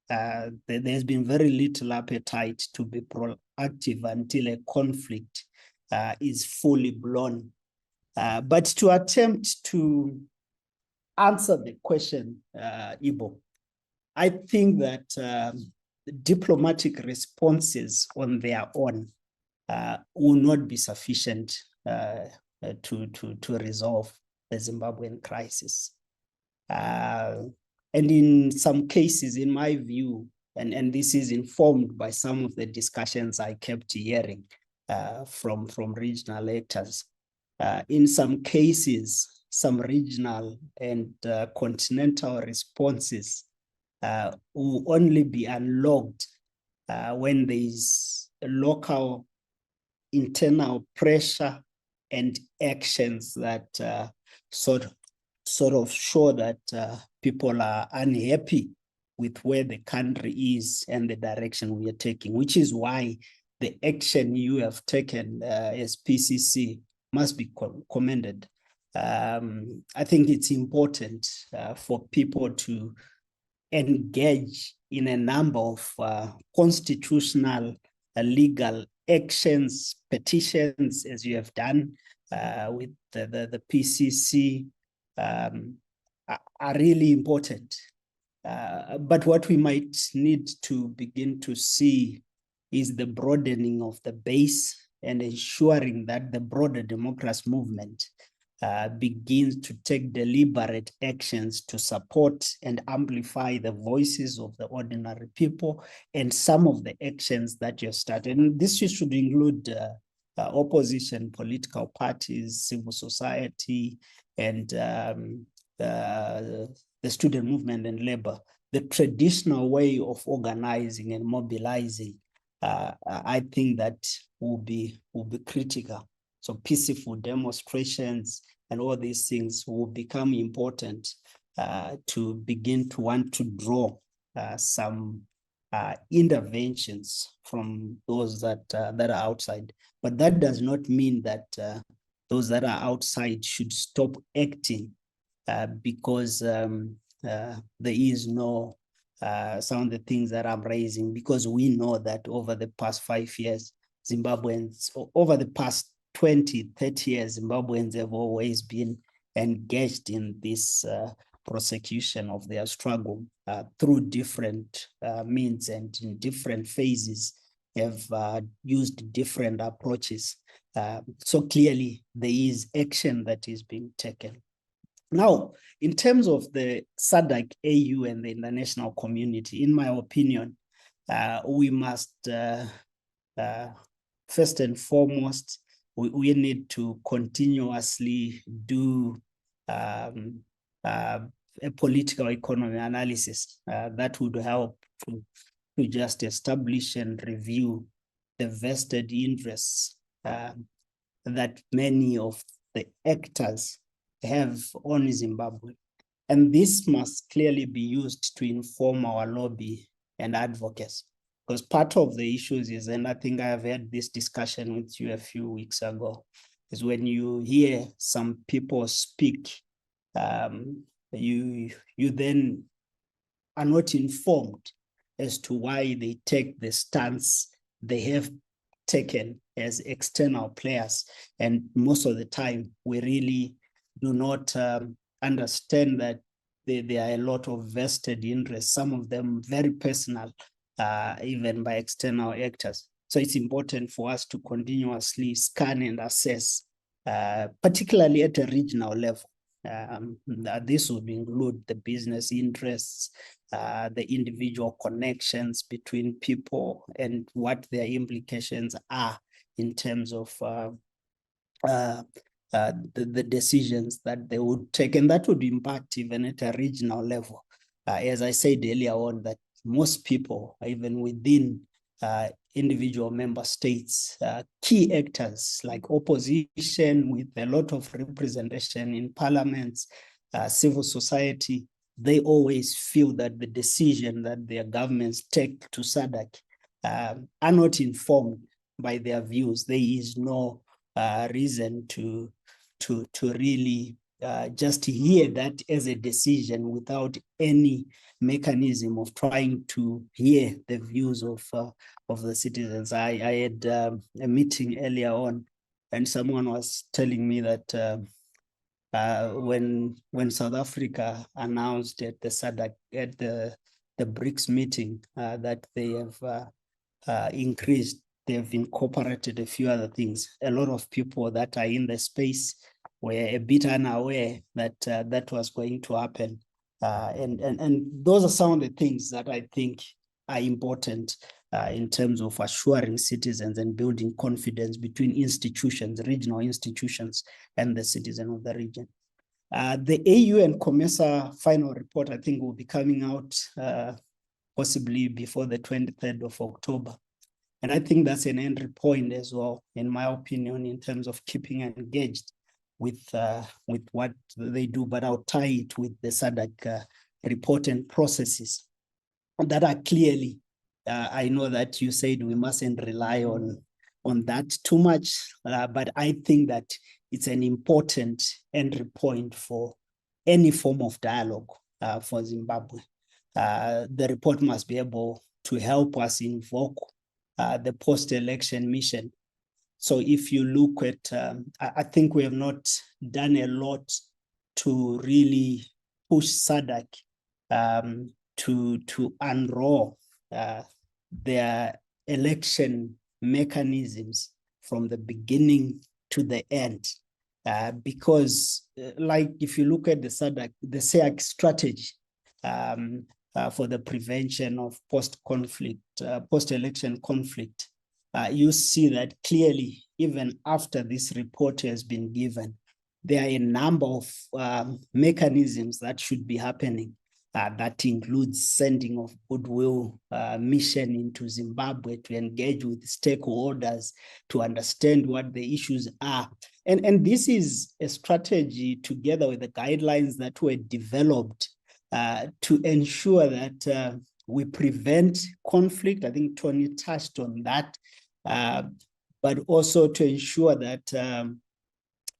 There's been very little appetite to be proactive until a conflict is fully blown. But to attempt to answer the question, Ibo, I think that diplomatic responses on their own will not be sufficient to resolve the Zimbabwean crisis. And in some cases, in my view, and this is informed by some of the discussions I kept hearing from regional actors, in some cases, some regional and continental responses will only be unlocked when there is a local internal pressure and actions that sort of show that people are unhappy with where the country is and the direction we are taking, which is why the action you have taken as PCC must be commended. I think it's important for people to engage in a number of constitutional legal actions, petitions, as you have done with the PCC, are really important. But what we might need to begin to see is the broadening of the base and ensuring that the broader democracy movement begins to take deliberate actions to support and amplify the voices of the ordinary people and some of the actions that you started. And this should include opposition, political parties, civil society, and the student movement and labor. The traditional way of organizing and mobilizing, I think that will be critical. So peaceful demonstrations and all these things will become important to begin to want to draw some interventions from those that are outside. But that does not mean that those that are outside should stop acting because there is no some of the things that I'm raising, because we know that over the past 5 years, Zimbabweans, over the past 20, 30 years, Zimbabweans have always been engaged in this prosecution of their struggle through different means and in different phases have used different approaches. So clearly there is action that is being taken. Now, in terms of the SADC, AU and the international community, in my opinion, we must first and foremost, we need to continuously do a political economy analysis that would help to just establish and review the vested interests that many of the actors have on Zimbabwe. And this must clearly be used to inform our lobby and advocacy. Because part of the issues is, and I think I have had this discussion with you a few weeks ago, is when you hear some people speak, you then are not informed as to why they take the stance they have taken as external players. And most of the time, we really do not understand that there are a lot of vested interests, some of them very personal, even by external actors. So it's important for us to continuously scan and assess, particularly at a regional level. This would include the business interests, the individual connections between people and what their implications are in terms of the decisions that they would take, and that would impact even at a regional level. As I said earlier on, that most people, even within individual member states, key actors like opposition with a lot of representation in parliaments, civil society, they always feel that the decision that their governments take to SADC are not informed by their views. There is no reason to really just hear that as a decision without any mechanism of trying to hear the views of the citizens. I had a meeting earlier on, and someone was telling me that when South Africa announced at the SADC, at the BRICS meeting, that they have increased, they've incorporated a few other things. A lot of people that are in the space were a bit unaware that that was going to happen. And those are some of the things that I think are important in terms of assuring citizens and building confidence between institutions, regional institutions, and the citizen of the region. The AU and COMESA final report, I think, will be coming out possibly before the 23rd of October. And I think that's an entry point as well, in my opinion, in terms of keeping engaged with what they do, but I'll tie it with the SADC report and processes that are clearly, I know that you said we mustn't rely on that too much, but I think that it's an important entry point for any form of dialogue for Zimbabwe. The report must be able to help us invoke the post-election mission. So if you look at, I think we have not done a lot to really push SADC to unroll their election mechanisms from the beginning to the end. Because like if you look at the SADC strategy for the prevention of post-election conflict, you see that clearly, even after this report has been given, there are a number of mechanisms that should be happening. That includes sending of goodwill mission into Zimbabwe to engage with stakeholders to understand what the issues are. And this is a strategy together with the guidelines that were developed to ensure that we prevent conflict. I think Tony touched on that, but also to ensure that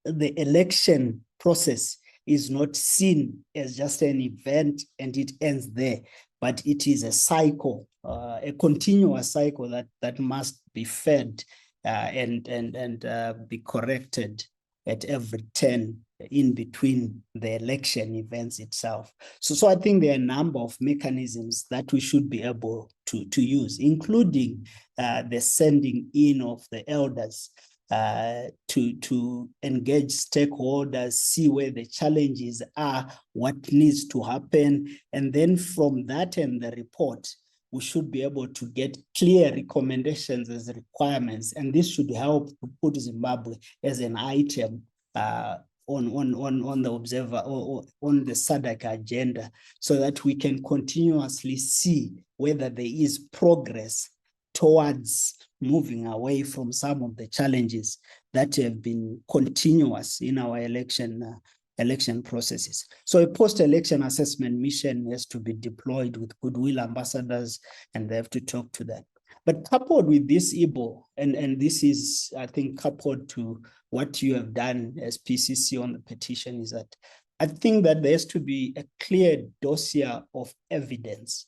the election process is not seen as just an event and it ends there, but it is a cycle, a continuous cycle that must be fed and be corrected at every turn in between the election events itself. So I think there are a number of mechanisms that we should be able to use, including the sending in of the elders to engage stakeholders, see where the challenges are, what needs to happen. And then from that and the report, we should be able to get clear recommendations as requirements. And this should help to put Zimbabwe as an item on the observer or on the SADC agenda, so that we can continuously see whether there is progress towards moving away from some of the challenges that have been continuous in our election processes. So a post-election assessment mission has to be deployed with goodwill ambassadors, and they have to talk to that. But coupled with this, Ibo, and this is, I think, coupled to what you have done as PCC on the petition, is that I think that there has to be a clear dossier of evidence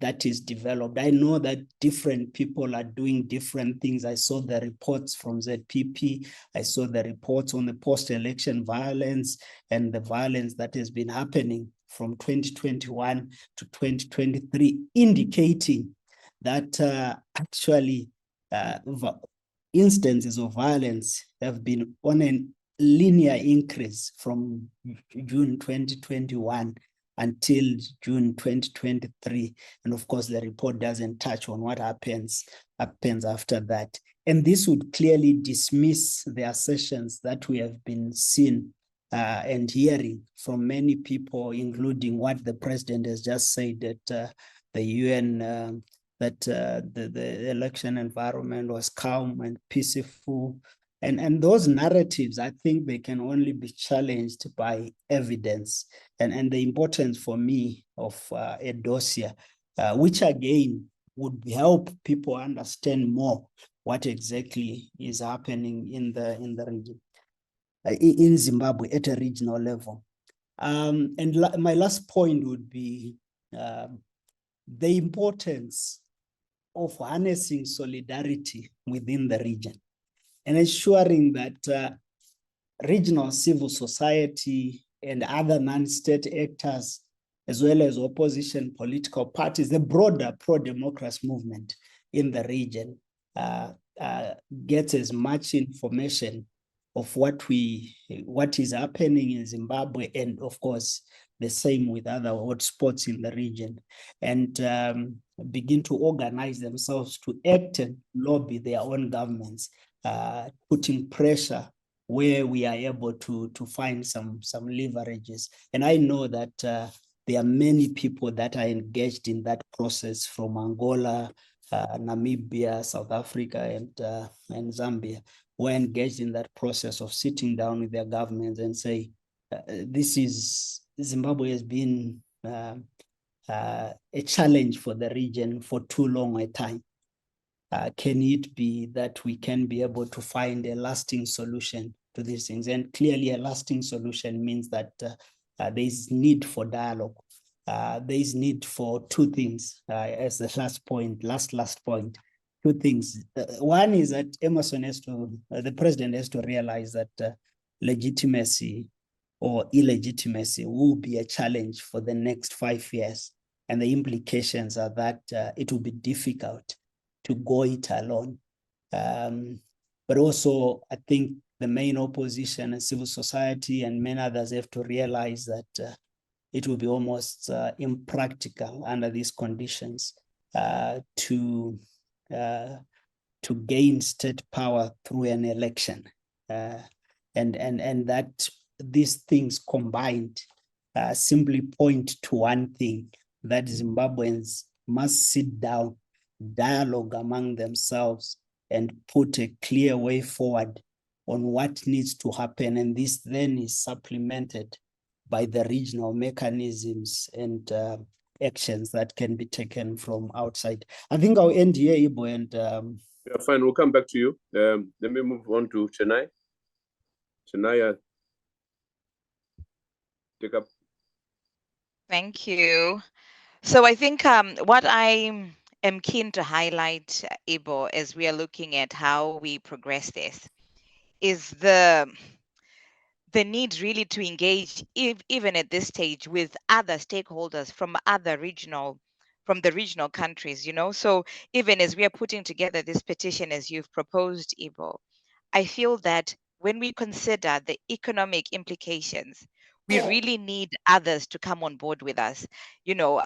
that is developed. I know that different people are doing different things. I saw the reports from ZPP. I saw the reports on the post-election violence and the violence that has been happening from 2021 to 2023, indicating that actually instances of violence have been on a linear increase from June 2021 until June 2023. And of course, the report doesn't touch on what happens after that. And this would clearly dismiss the assertions that we have been seeing and hearing from many people, including what the president has just said, that the UN, that the election environment was calm and peaceful. And those narratives, I think they can only be challenged by evidence. And the importance for me of a dossier, which again would help people understand more what exactly is happening in the region, in Zimbabwe at a regional level. And my last point would be the importance of harnessing solidarity within the region, and ensuring that regional civil society and other non-state actors, as well as opposition political parties, the broader pro-democracy movement in the region, gets as much information of what is happening in Zimbabwe, and of course, the same with other hotspots in the region, and begin to organize themselves to act and lobby their own governments, putting pressure where we are able to find some leverages. And I know that there are many people that are engaged in that process, from Angola, Namibia, South Africa, and Zambia were engaged in that process of sitting down with their governments and say, Zimbabwe has been a challenge for the region for too long a time. Can it be that we can be able to find a lasting solution to these things? And clearly a lasting solution means that there is need for dialogue. There is need for two things as the last point, last point, two things. One is that Emerson has to, the president has to realize that legitimacy or illegitimacy will be a challenge for the next 5 years. And the implications are that it will be difficult to go it alone. But also, I think the main opposition and civil society and many others have to realize that it will be almost impractical under these conditions to gain state power through an election. And that these things combined simply point to one thing, that Zimbabweans must sit down, dialogue among themselves, and put a clear way forward on what needs to happen. And this then is supplemented by the regional mechanisms and actions that can be taken from outside. I think I'll end here, Ibo, and yeah, fine, we'll come back to you. Let me move on to Chennai. Chennai, take up. Thank you. So I think what I am keen to highlight, Ibo, as we are looking at how we progress this, is the need really to engage, even at this stage, with other stakeholders from the regional countries, you know. So even as we are putting together this petition as you've proposed, Ibo, I feel that when we consider the economic implications, we really need others to come on board with us, you know,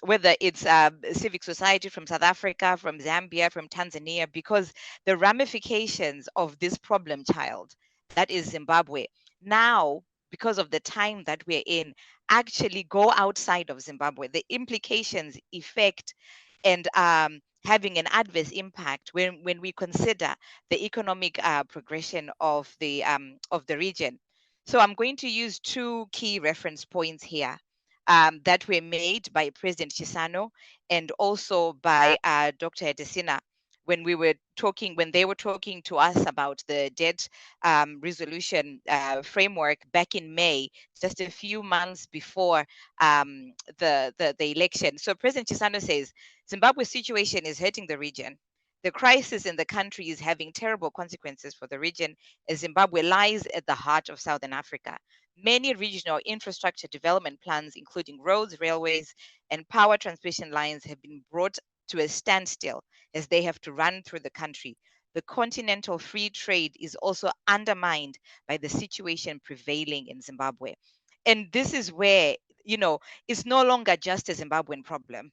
whether it's civic society from South Africa, from Zambia, from Tanzania, because the ramifications of this problem child, that is Zimbabwe, now, because of the time that we're in, actually go outside of Zimbabwe. The implications, effect, and having an adverse impact when we consider the economic progression of the region. So I'm going to use two key reference points here that were made by President Chisano and also by Dr. Edesina when they were talking to us about the debt resolution framework back in May, just a few months before the election. So President Chisano says, Zimbabwe's situation is hurting the region. The crisis in the country is having terrible consequences for the region, as Zimbabwe lies at the heart of Southern Africa. Many regional infrastructure development plans, including roads, railways, and power transmission lines, have been brought to a standstill as they have to run through the country. The continental free trade is also undermined by the situation prevailing in Zimbabwe. And this is where, you know, it's no longer just a Zimbabwean problem.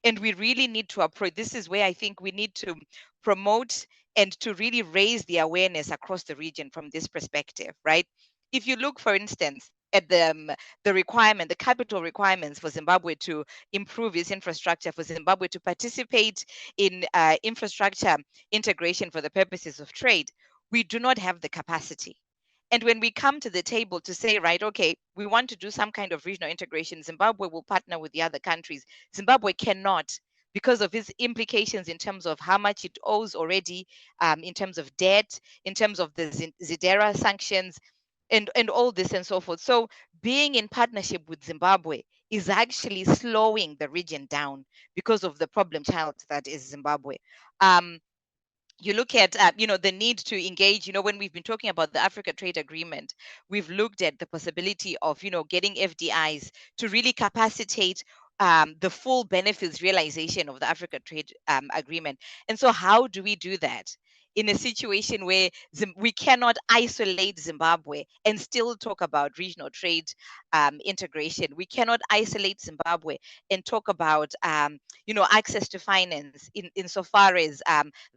And we really need to approach, this is where I think we need to promote and to really raise the awareness across the region from this perspective, right? If you look, for instance, at the requirement, the capital requirements for Zimbabwe to improve its infrastructure, for Zimbabwe to participate in infrastructure integration for the purposes of trade, we do not have the capacity. And when we come to the table to say, right, okay, we want to do some kind of regional integration, Zimbabwe will partner with the other countries. Zimbabwe cannot, because of its implications in terms of how much it owes already, in terms of debt, in terms of the Zidera sanctions, and all this and so forth. So being in partnership with Zimbabwe is actually slowing the region down because of the problem child that is Zimbabwe. You look at the need to engage, when we've been talking about the Africa Trade Agreement, we've looked at the possibility of getting FDIs to really capacitate the full benefits realization of the Africa Trade Agreement. And so how do we do that in a situation where we cannot isolate Zimbabwe and still talk about regional trade integration? We cannot isolate Zimbabwe and talk about access to finance insofar as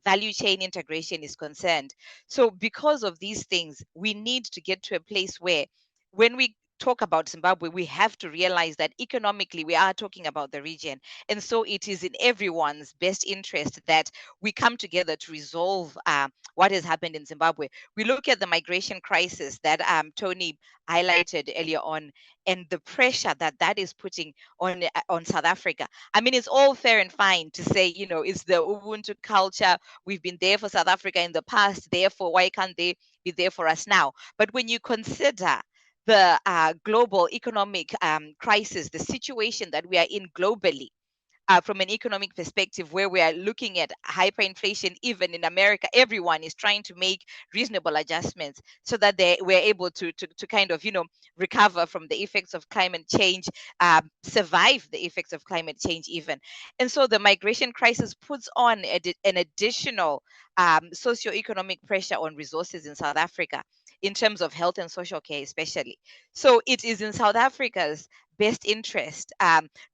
value chain integration is concerned. So because of these things, we need to get to a place where when we talk about Zimbabwe, we have to realize that economically we are talking about the region. And so it is in everyone's best interest that we come together to resolve what has happened in Zimbabwe. We look at the migration crisis that Tony highlighted earlier on, and the pressure that that is putting on South Africa. I mean, it's all fair and fine to say, you know, it's the Ubuntu culture. We've been there for South Africa in the past, therefore, why can't they be there for us now? But when you consider the global economic crisis, the situation that we are in globally, from an economic perspective, where we are looking at hyperinflation, even in America, everyone is trying to make reasonable adjustments so that we're able to kind of, you know, recover from the effects of climate change, survive the effects of climate change even. And so the migration crisis puts on an additional socioeconomic pressure on resources in South Africa in terms of health and social care especially. So it is in South Africa's best interest,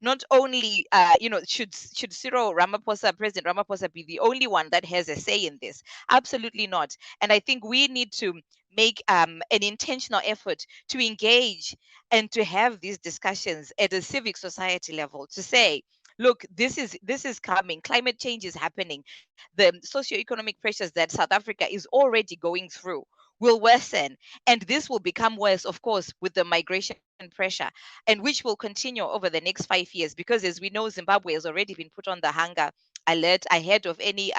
not only you know, should Cyril Ramaphosa, President Ramaphosa, be the only one that has a say in this? Absolutely not. And I think we need to make an intentional effort to engage and to have these discussions at a civic society level, to say, look, this is coming, climate change is happening, the socioeconomic pressures that South Africa is already going through will worsen, and this will become worse, of course, with the migration pressure, and which will continue over the next 5 years, because as we know, Zimbabwe has already been put on the hunger alert ahead of any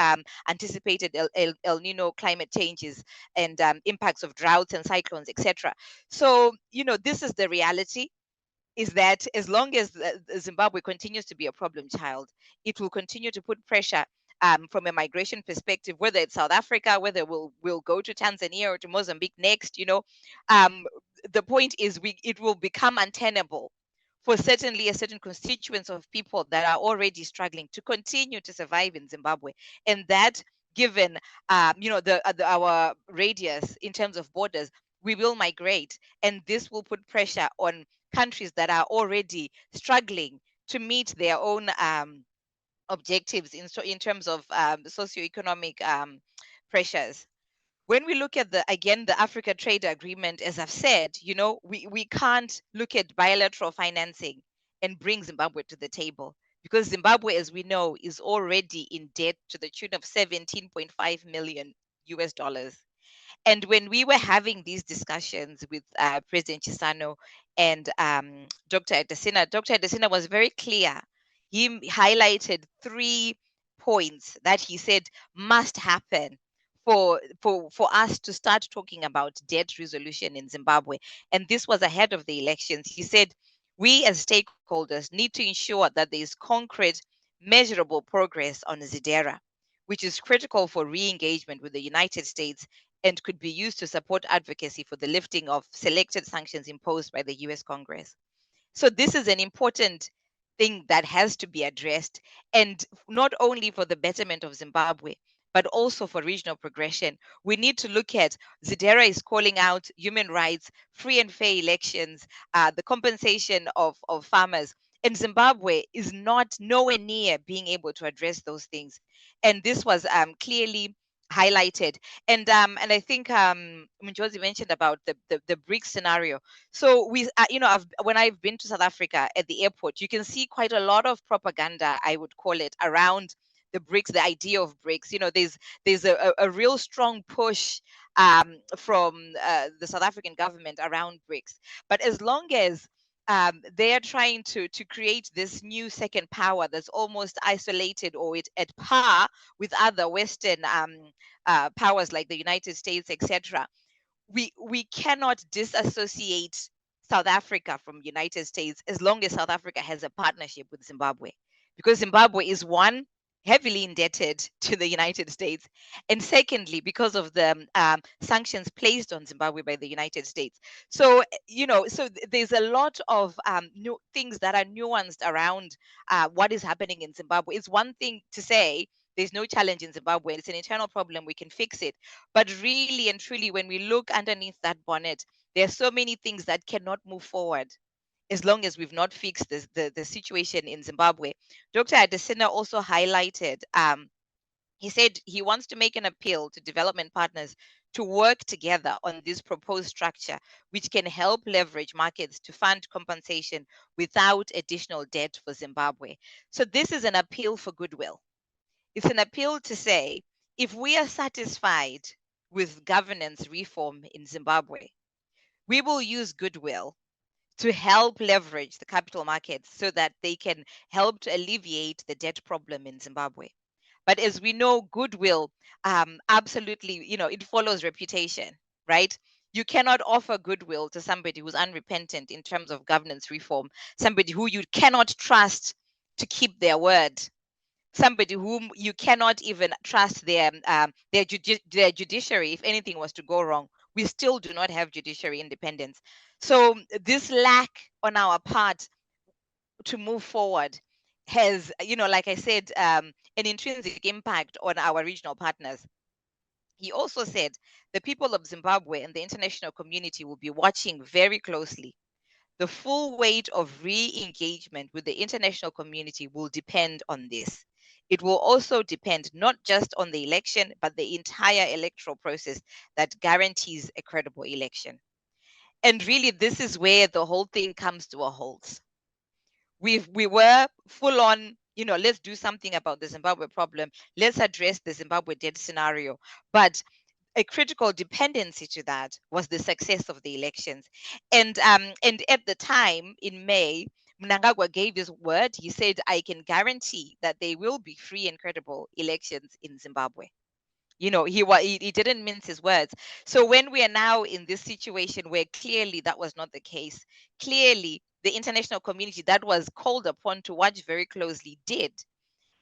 anticipated El Nino climate changes and impacts of droughts and cyclones, etc. So, you know, this is the reality, is that as long as Zimbabwe continues to be a problem child, it will continue to put pressure from a migration perspective, whether it's South Africa, whether we'll go to Tanzania or to Mozambique next, you know. The point is it will become untenable for certainly a certain constituents of people that are already struggling to continue to survive in Zimbabwe. And that, given you know, our radius in terms of borders, we will migrate, and this will put pressure on countries that are already struggling to meet their own objectives in terms of socioeconomic pressures. When we look at the Africa Trade Agreement, as I've said, you know, we can't look at bilateral financing and bring Zimbabwe to the table, because Zimbabwe, as we know, is already in debt to the tune of 17.5 million US dollars. And when we were having these discussions with President Chisano and Dr. Adesina was very clear. He highlighted 3 points that he said must happen for us to start talking about debt resolution in Zimbabwe. And this was ahead of the elections. He said, we as stakeholders need to ensure that there is concrete, measurable progress on ZIDERA, which is critical for re-engagement with the United States and could be used to support advocacy for the lifting of selected sanctions imposed by the US Congress. So this is an important thing that has to be addressed, and not only for the betterment of Zimbabwe, but also for regional progression. We need to look at, ZIDERA is calling out human rights, free and fair elections, the compensation of farmers, and Zimbabwe is nowhere near being able to address those things. And this was clearly highlighted. And I think Mjosi mentioned about the BRICS scenario. So we, you know, when I've been to South Africa at the airport, you can see quite a lot of propaganda, I would call it, around the BRICS, the idea of BRICS. You know, there's a real strong push from the South African government around BRICS. But as long as they are trying to create this new second power that's almost isolated or at par with other Western powers like the United States, etc., we cannot disassociate South Africa from the United States as long as South Africa has a partnership with Zimbabwe, because Zimbabwe is, one, heavily indebted to the United States, and secondly, because of the sanctions placed on Zimbabwe by the United States. So, you know, so there's a lot of new things that are nuanced around what is happening in Zimbabwe. It's one thing to say there's no challenge in Zimbabwe, it's an internal problem, we can fix it. But really and truly, when we look underneath that bonnet, there are so many things that cannot move forward as long as we've not fixed the situation in Zimbabwe. Dr. Adesina also highlighted, he said he wants to make an appeal to development partners to work together on this proposed structure, which can help leverage markets to fund compensation without additional debt for Zimbabwe. So this is an appeal for goodwill. It's an appeal to say, if we are satisfied with governance reform in Zimbabwe, we will use goodwill to help leverage the capital markets so that they can help to alleviate the debt problem in Zimbabwe. But as we know, goodwill, absolutely, it follows reputation, right? You cannot offer goodwill to somebody who's unrepentant in terms of governance reform, somebody who you cannot trust to keep their word, somebody whom you cannot even trust their judiciary if anything was to go wrong. We still do not have judiciary independence. So this lack on our part to move forward has, like I said, an intrinsic impact on our regional partners. He also said the people of Zimbabwe and the international community will be watching very closely. The full weight of re-engagement with the international community will depend on this. It will also depend not just on the election, but the entire electoral process that guarantees a credible election. And really, this is where the whole thing comes to a halt. We were full on, let's do something about the Zimbabwe problem. Let's address the Zimbabwe debt scenario. But a critical dependency to that was the success of the elections. And at the time in May, Mnangagwa gave his word. He said, I can guarantee that there will be free and credible elections in Zimbabwe. He didn't mince his words. So when we are now in this situation where clearly that was not the case, clearly the international community that was called upon to watch very closely did.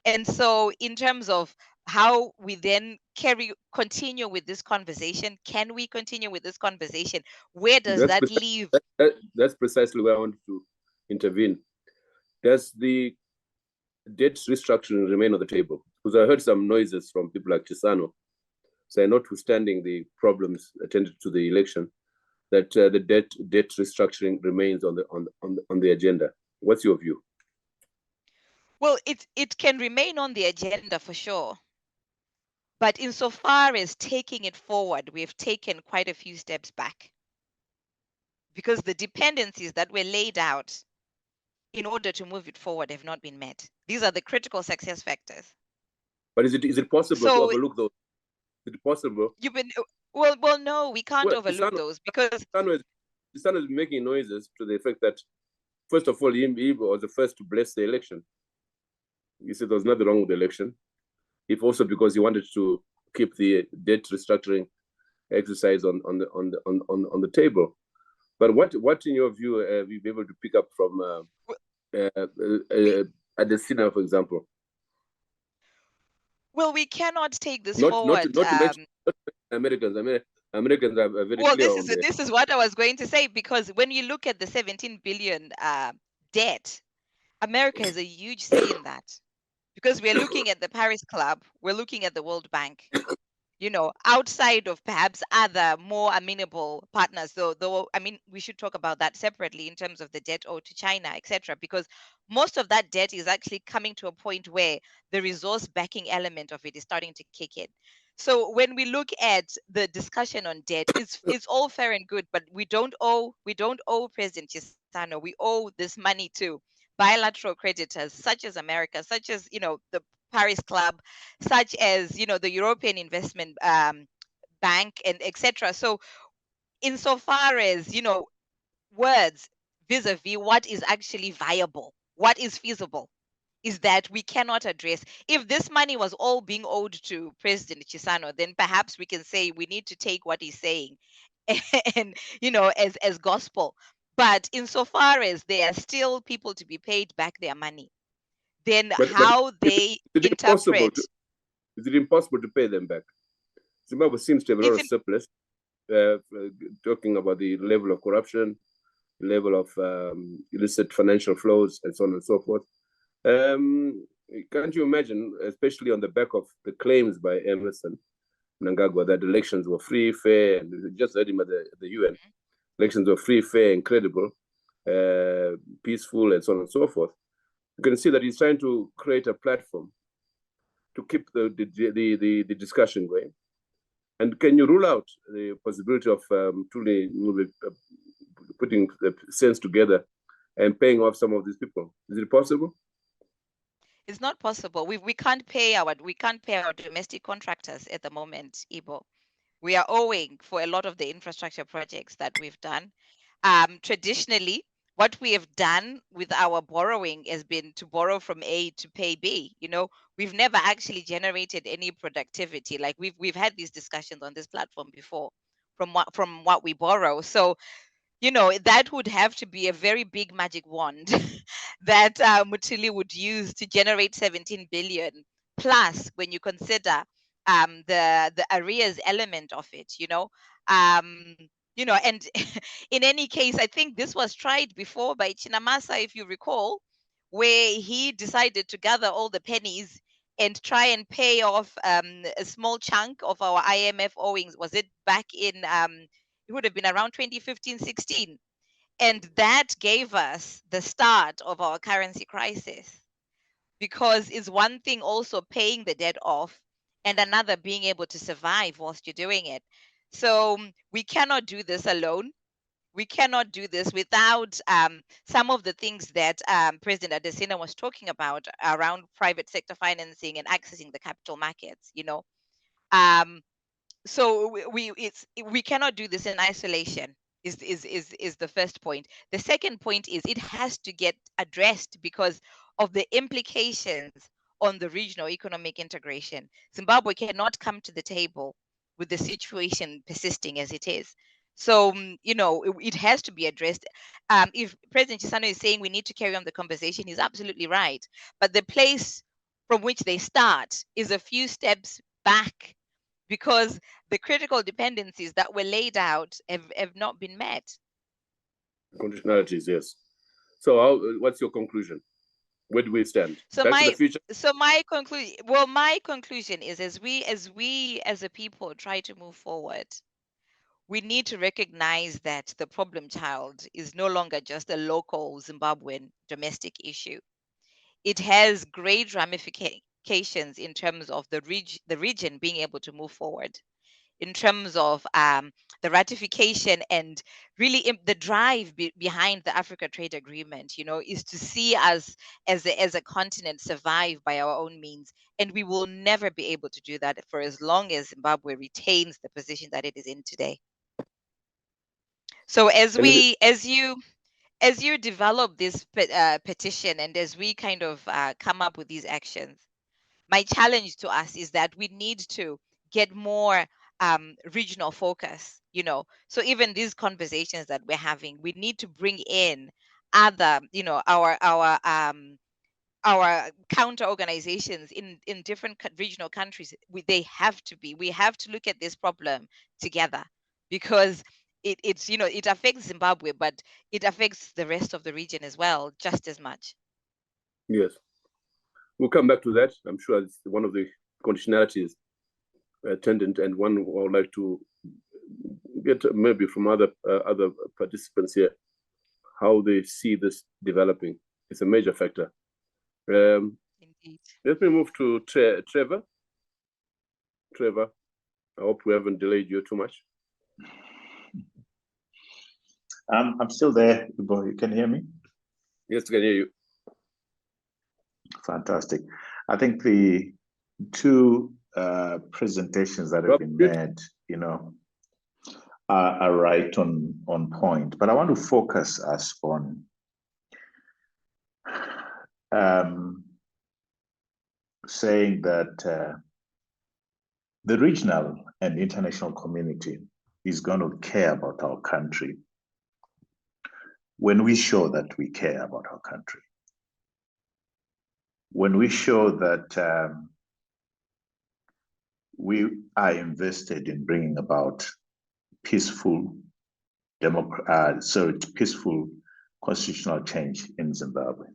And so in terms of how we then continue with this conversation, can we continue with this conversation? Where does that leave? That's precisely where I want to intervene. Does the debt restructuring remain on the table? Because I heard some noises from people like Chisano, say, notwithstanding the problems attended to the election, that the debt restructuring remains on the agenda. What's your view? Well, it can remain on the agenda for sure. But insofar as taking it forward, we've taken quite a few steps back. Because the dependencies that were laid out in order to move it forward have not been met. These are the critical success factors. But is it possible to overlook those? Is it possible? Well, no, we can't overlook those because Chisano is making noises to the effect that, first of all, he was the first to bless the election. He said there was nothing wrong with the election. If also because he wanted to keep the debt restructuring exercise on the table. But what in your view have you been able to pick up from Adesina, for example? Well, we cannot take this forward. Not to mention Americans. Americans are very clear. Well, this is what I was going to say, because when you look at the 17 billion debt, America has a huge say in that, because we're looking at the Paris Club, we're looking at the World Bank, outside of perhaps other more amenable partners. Though we should talk about that separately in terms of the debt owed to China, etc., because most of that debt is actually coming to a point where the resource backing element of it is starting to kick in. So when we look at the discussion on debt, it's all fair and good, but we don't owe President Chisano. We owe this money to bilateral creditors such as America, such as the Paris Club, such as the European Investment Bank, and etc. So insofar as words vis-a-vis what is actually viable, what is feasible, is that we cannot address. If this money was all being owed to President Chisano, then perhaps we can say we need to take what he's saying and as gospel. But insofar as there are still people to be paid back their money, then how they interpret. Is it impossible to pay them back? Zimbabwe seems to have a lot of surplus, talking about the level of corruption, level of illicit financial flows, and so on and so forth. Can't you imagine, especially on the back of the claims by Emerson Mnangagwa that elections were free, fair, and we just heard him at the UN, elections were free, fair, and credible, peaceful, and so on and so forth. You can see that he's trying to create a platform to keep the discussion going. And can you rule out the possibility of truly putting the cents together and paying off some of these people? Is it possible? It's not possible. We can't pay our domestic contractors at the moment, Ibo. We are owing for a lot of the infrastructure projects that we've done. Traditionally, what we have done with our borrowing has been to borrow from A to pay B. You know, we've never actually generated any productivity. Like we've had these discussions on this platform before from what we borrow. So, you know, that would have to be a very big magic wand that Mutili would use to generate 17 billion. Plus, when you consider the arrears element of it, and in any case, I think this was tried before by Chinamasa, if you recall, where he decided to gather all the pennies and try and pay off a small chunk of our IMF owings. Was it back in it would have been around 2015-16, and that gave us the start of our currency crisis, because it's one thing also paying the debt off and another being able to survive whilst you're doing it. So we cannot do this alone. We cannot do this without some of the things that President Adesina was talking about around private sector financing and accessing the capital markets. So we cannot do this in isolation. Is the first point. The second point is it has to get addressed because of the implications on the regional economic integration. Zimbabwe cannot come to the table with the situation persisting as it is. So, it has to be addressed. If President Chisano is saying we need to carry on the conversation, he's absolutely right. But the place from which they start is a few steps back, because the critical dependencies that were laid out have not been met. Conditionalities, yes. So what's your conclusion? Where do we stand? So Back to the future? my conclusion is, as we as a people try to move forward, we need to recognize that the problem child is no longer just a local Zimbabwean domestic issue. It has great ramifications in terms of the region being able to move forward, in terms of the ratification and really the drive behind the Africa Trade Agreement, is to see us as a continent survive by our own means. And we will never be able to do that for as long as Zimbabwe retains the position that it is in today. So as you develop this petition, and as we kind of come up with these actions, my challenge to us is that we need to get more regional focus. So even these conversations that we're having, we need to bring in other, our counter organizations in different regional countries. We have to look at this problem together, because it affects Zimbabwe, but it affects the rest of the region as well, just as much. Yes, we'll come back to that. I'm sure it's one of the conditionalities attendant, and one I would like to get maybe from other participants here, how they see this developing. It's a major factor. Indeed. Let me move to Trevor. Trevor, I hope we haven't delayed you too much. I'm still there, Ibo. You can hear me? Yes, I can hear you. Fantastic. I think the two presentations that have been made, are right on point. But I want to focus us on saying that the regional and international community is going to care about our country when we show that we care about our country. When we show that we are invested in bringing about peaceful constitutional change in Zimbabwe.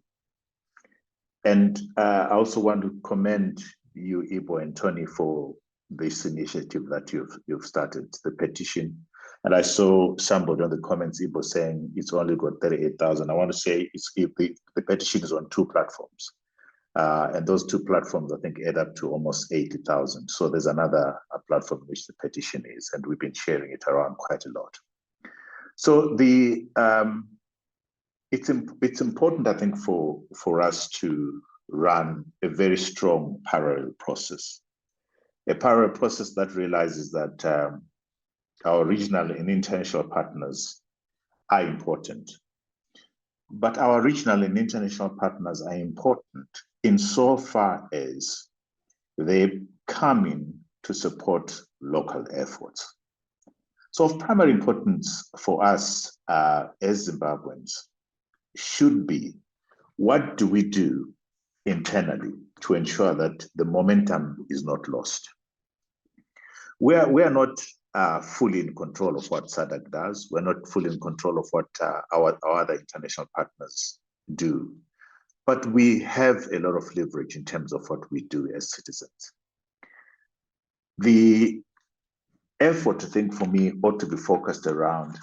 And I also want to commend you, Ibo and Tony, for this initiative that you've started, the petition. And I saw somebody on the comments, Ibo, saying it's only got 38,000. I want to say the petition is on two platforms. And those two platforms, I think, add up to almost 80,000. So there's another platform in which the petition is, and we've been sharing it around quite a lot. So it's important, I think, for us to run a very strong parallel process, a parallel process that realizes that our regional and international partners are important. But our regional and international partners are important insofar as they come in to support local efforts. So of primary importance for us as Zimbabweans should be, what do we do internally to ensure that the momentum is not lost? We are not fully in control of what SADC does. We're not fully in control of what our other international partners do. But we have a lot of leverage in terms of what we do as citizens. The effort, I think, for me, ought to be focused around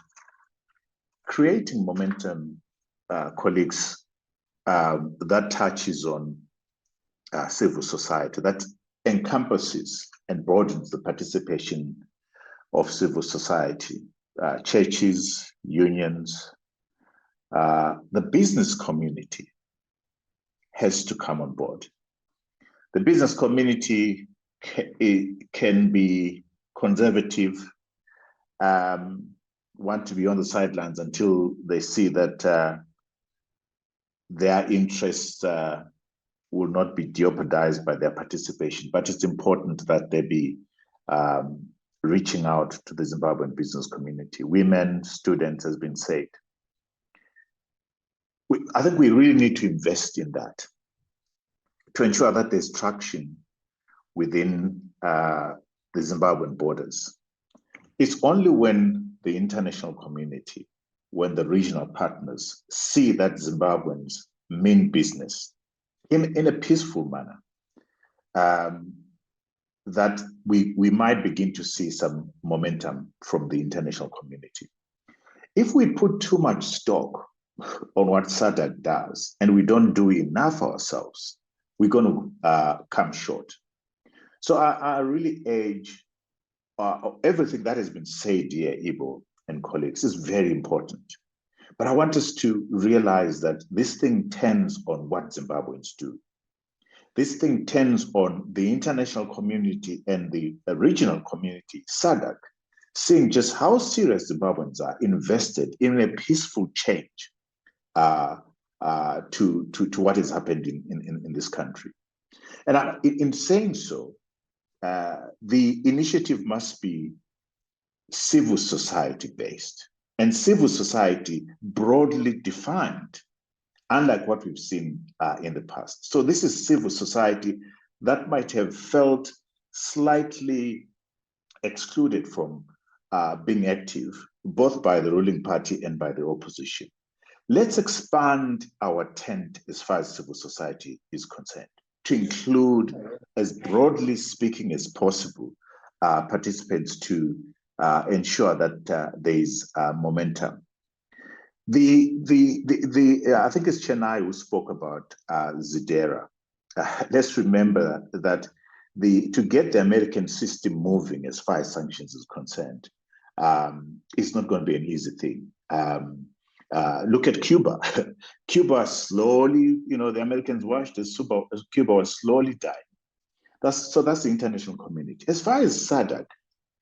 creating momentum, colleagues, that touches on civil society, that encompasses and broadens the participation of civil society, churches, unions, the business community has to come on board. The business community can be conservative, want to be on the sidelines until they see that their interests will not be jeopardized by their participation. But it's important that they be reaching out to the Zimbabwean business community. Women, students, has been said. I think we really need to invest in that to ensure that there's traction within the Zimbabwean borders. It's only when the international community, when the regional partners see that Zimbabweans mean business in a peaceful manner, that we might begin to see some momentum from the international community. If we put too much stock on what SADC does and we don't do enough ourselves, we're going to come short. So I really urge everything that has been said here, Ibo and colleagues, is very important. But I want us to realize that this thing turns on what Zimbabweans do. This thing turns on the international community and the regional community, SADC, seeing just how serious Zimbabweans are invested in a peaceful change to what has happened in this country. And in saying so, the initiative must be civil society based and civil society broadly defined, unlike what we've seen in the past. So this is civil society that might have felt slightly excluded from being active, both by the ruling party and by the opposition. Let's expand our tent as far as civil society is concerned, to include, as broadly speaking as possible, participants to ensure that there is momentum. I think it's Chennai who spoke about Zidera. Let's remember that to get the American system moving as far as sanctions is concerned, it's not going to be an easy thing. Look at Cuba. Cuba slowly, the Americans watched as Cuba was slowly dying. That's the international community. As far as SADC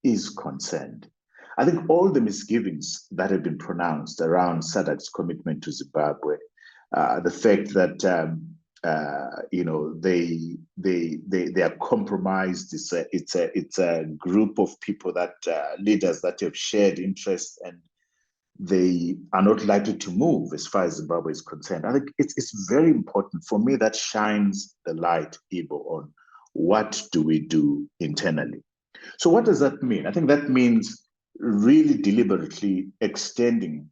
is concerned, I think all the misgivings that have been pronounced around SADC's commitment to Zimbabwe, the fact that they are compromised. It's a group of people that leaders that have shared interests, and they are not likely to move as far as Zimbabwe is concerned. I think it's very important for me. That shines the light, Ibo, on what do we do internally. So what does that mean? I think that means really deliberately extending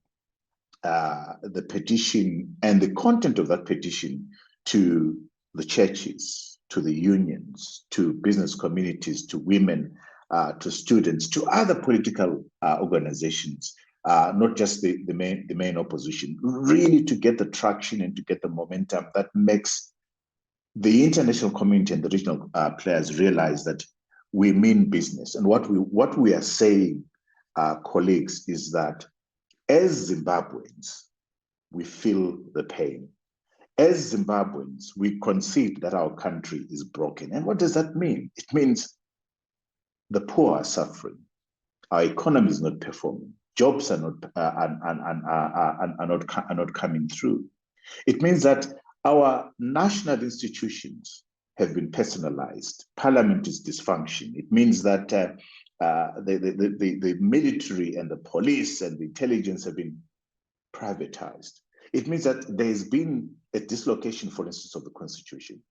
the petition and the content of that petition to the churches, to the unions, to business communities, to women, to students, to other political organizations, not just the main opposition, really to get the traction and to get the momentum that makes the international community and the regional players realize that we mean business. And what we are saying, colleagues, is that as Zimbabweans, we feel the pain. As Zimbabweans, we concede that our country is broken. And what does that mean? It means the poor are suffering. Our economy is not performing. Jobs are not coming through. It means that our national institutions have been personalized. Parliament is dysfunction. It means that the military and the police and the intelligence have been privatized. It means that there's been a dislocation, for instance, of the constitution.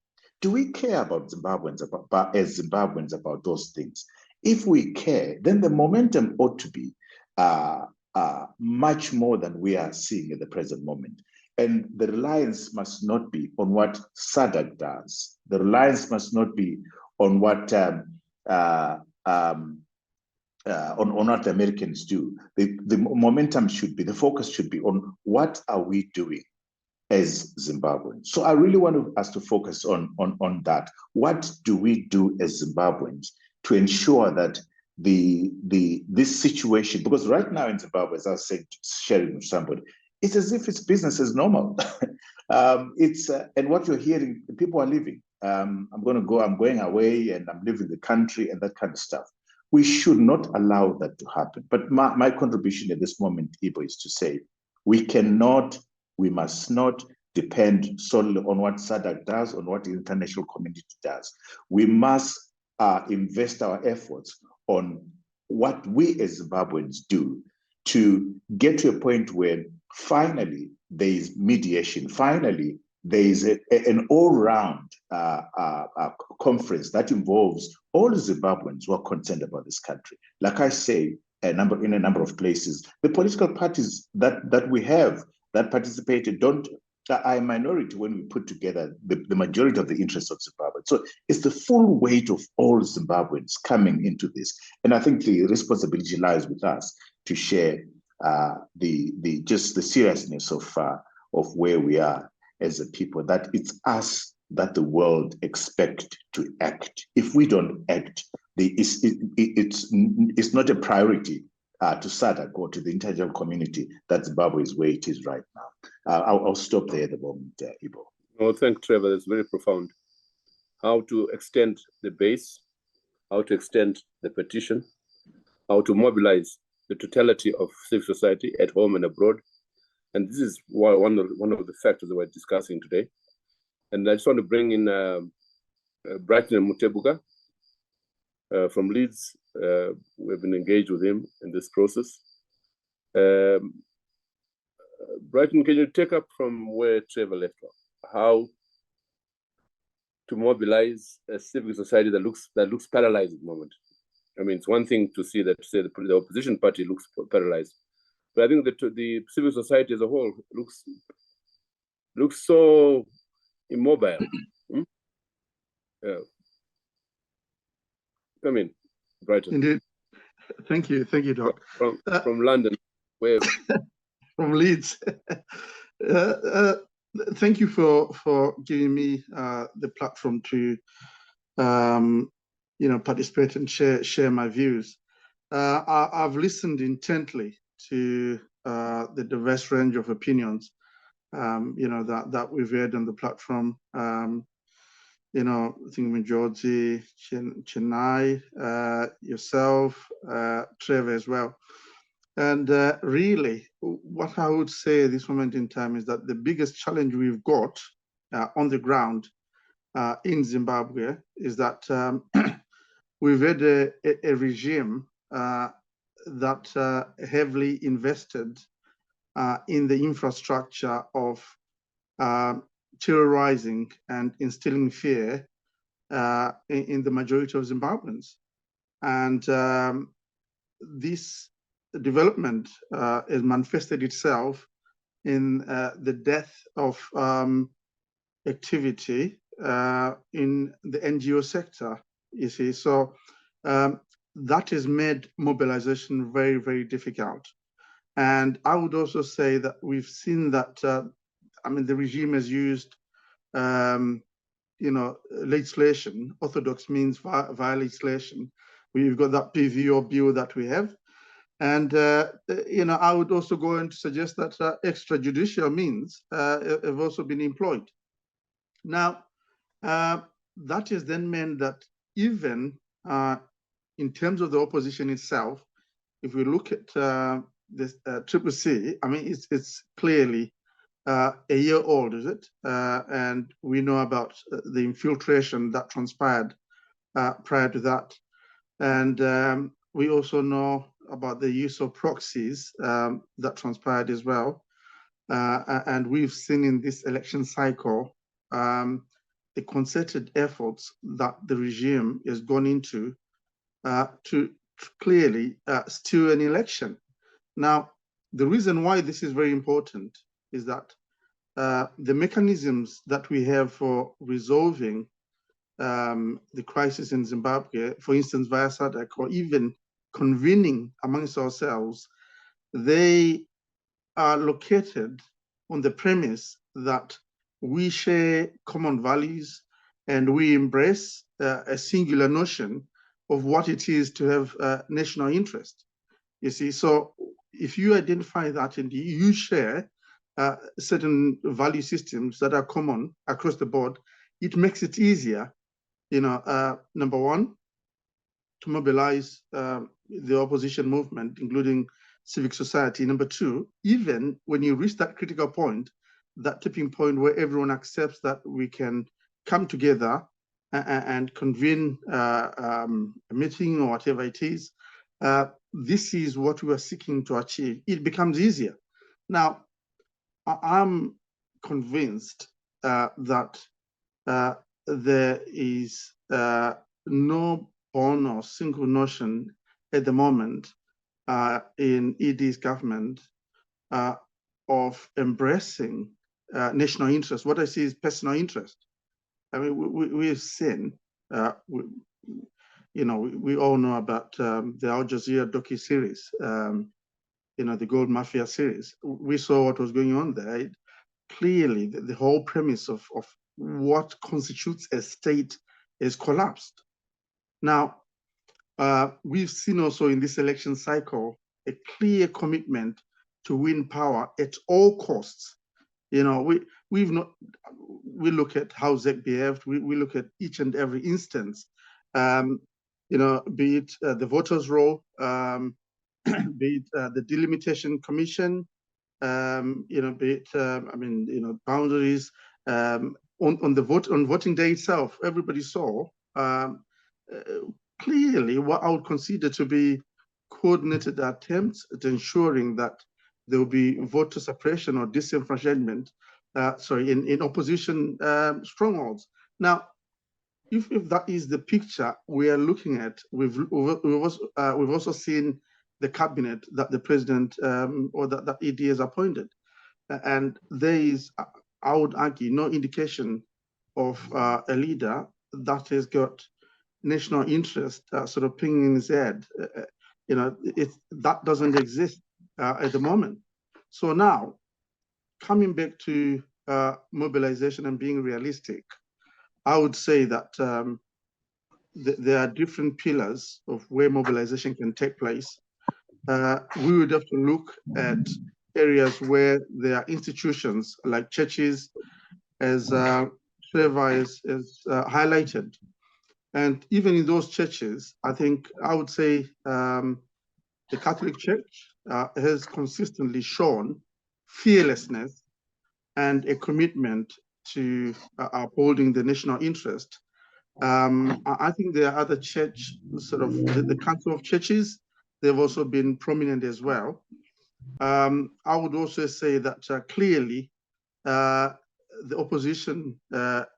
Do we care about Zimbabweans, as Zimbabweans, about those things? If we care, then the momentum ought to be much more than we are seeing at the present moment. And the reliance must not be on what SADC does. The reliance must not be on what on what the Americans do. The momentum should be, the focus should be on what are we doing as Zimbabweans. So I really want us to focus on that. What do we do as Zimbabweans to ensure that this situation, because right now in Zimbabwe, as I was saying, sharing with somebody, it's as if it's business as normal. And what you're hearing, people are leaving. I'm going away and I'm leaving the country and that kind of stuff. We should not allow that to happen. But my contribution at this moment, Ibo, is to say, we must not depend solely on what SADC does, on what the international community does. We must invest our efforts on what we as Zimbabweans do to get to a point where finally there is mediation, finally there is an all-round conference that involves all the Zimbabweans who are concerned about this country. Like I say, in a number of places, the political parties that we have that participated are a minority when we put together the majority of the interests of Zimbabwe. So it's the full weight of all Zimbabweans coming into this. And I think the responsibility lies with us to share the seriousness of where we are as a people, that it's us that the world expect to act. If we don't act, it's not a priority to SADC or to the international community that Zimbabwe is where it is right now. I'll stop there at the moment, Ibo. No, thank Trevor. That's very profound. How to extend the base, how to extend the petition, how to mobilize the totality of civil society at home and abroad. And this is one of the factors that we're discussing today. And I just want to bring in Brighton and Mutebuka from Leeds. We've been engaged with him in this process. Brighton, can you take up from where Trevor left off? How to mobilize a civil society that looks paralyzed at the moment? I mean, it's one thing to see that, say, the opposition party looks paralyzed, but I think that the civil society as a whole looks so immobile. Come in, Brighton. Indeed. Thank you, Doc. From London, where? From Leeds. Thank you for giving me the platform to participate and share my views. I've listened intently to the diverse range of opinions that we've heard on the platform. I think Majority, Chennai, yourself, Trevor as well. And really, what I would say at this moment in time is that the biggest challenge we've got on the ground in Zimbabwe is that we've had a regime that heavily invested in the infrastructure of terrorizing and instilling fear in the majority of Zimbabweans. And this development has manifested itself in the death of activity in the NGO sector, you see. So that has made mobilization very, very difficult. And I would also say that we've seen that, the regime has used legislation. Orthodox means via legislation. We've got that PVO bill that we have. And, I would also go on to suggest that extrajudicial means have also been employed. Now, that has then meant that even in terms of the opposition itself, if we look at this CCC, I mean, it's clearly a year old, is it? And we know about the infiltration that transpired prior to that. And we also know about the use of proxies that transpired as well. And we've seen in this election cycle the concerted efforts that the regime has gone into to clearly steal an election. Now, the reason why this is very important is that the mechanisms that we have for resolving the crisis in Zimbabwe, for instance, via SADC, or even convening amongst ourselves, they are located on the premise that we share common values and we embrace a singular notion of what it is to have national interest. You see, so if you identify that and you share certain value systems that are common across the board, it makes it easier, number one, to mobilize the opposition movement, including civic society. Number two, even when you reach that critical point, that tipping point where everyone accepts that we can come together and convene a meeting or whatever it is, this is what we are seeking to achieve. It becomes easier. Now, I'm convinced that there is no one or single notion at the moment in ED's government of embracing national interest. What I see is personal interest. I mean, we've seen, we all know about the Al Jazeera docu-series, the Gold Mafia series. We saw what was going on there. Clearly, the whole premise of what constitutes a state is collapsed. Now, we've seen also in this election cycle a clear commitment to win power at all costs. We look at how ZEC behaved. We look at each and every instance. Be it the voters' roll, be it the delimitation commission, be it boundaries on voting day itself. Everybody saw clearly what I would consider to be coordinated attempts at ensuring that there will be voter suppression or disenfranchisement, in opposition strongholds. Now, if that is the picture we are looking at, we've also seen the cabinet that the president or that ED has appointed, and there is, I would argue, no indication of a leader that has got national interest sort of pinging in his head. That doesn't exist at the moment. So now, coming back to mobilization and being realistic, I would say that there are different pillars of where mobilization can take place. We would have to look at areas where there are institutions like churches, as Trevor has highlighted. And even in those churches, I think I would say the Catholic Church has consistently shown fearlessness and a commitment to upholding the national interest. I think there are other church, the Council of Churches, they've also been prominent as well. I would also say that clearly the opposition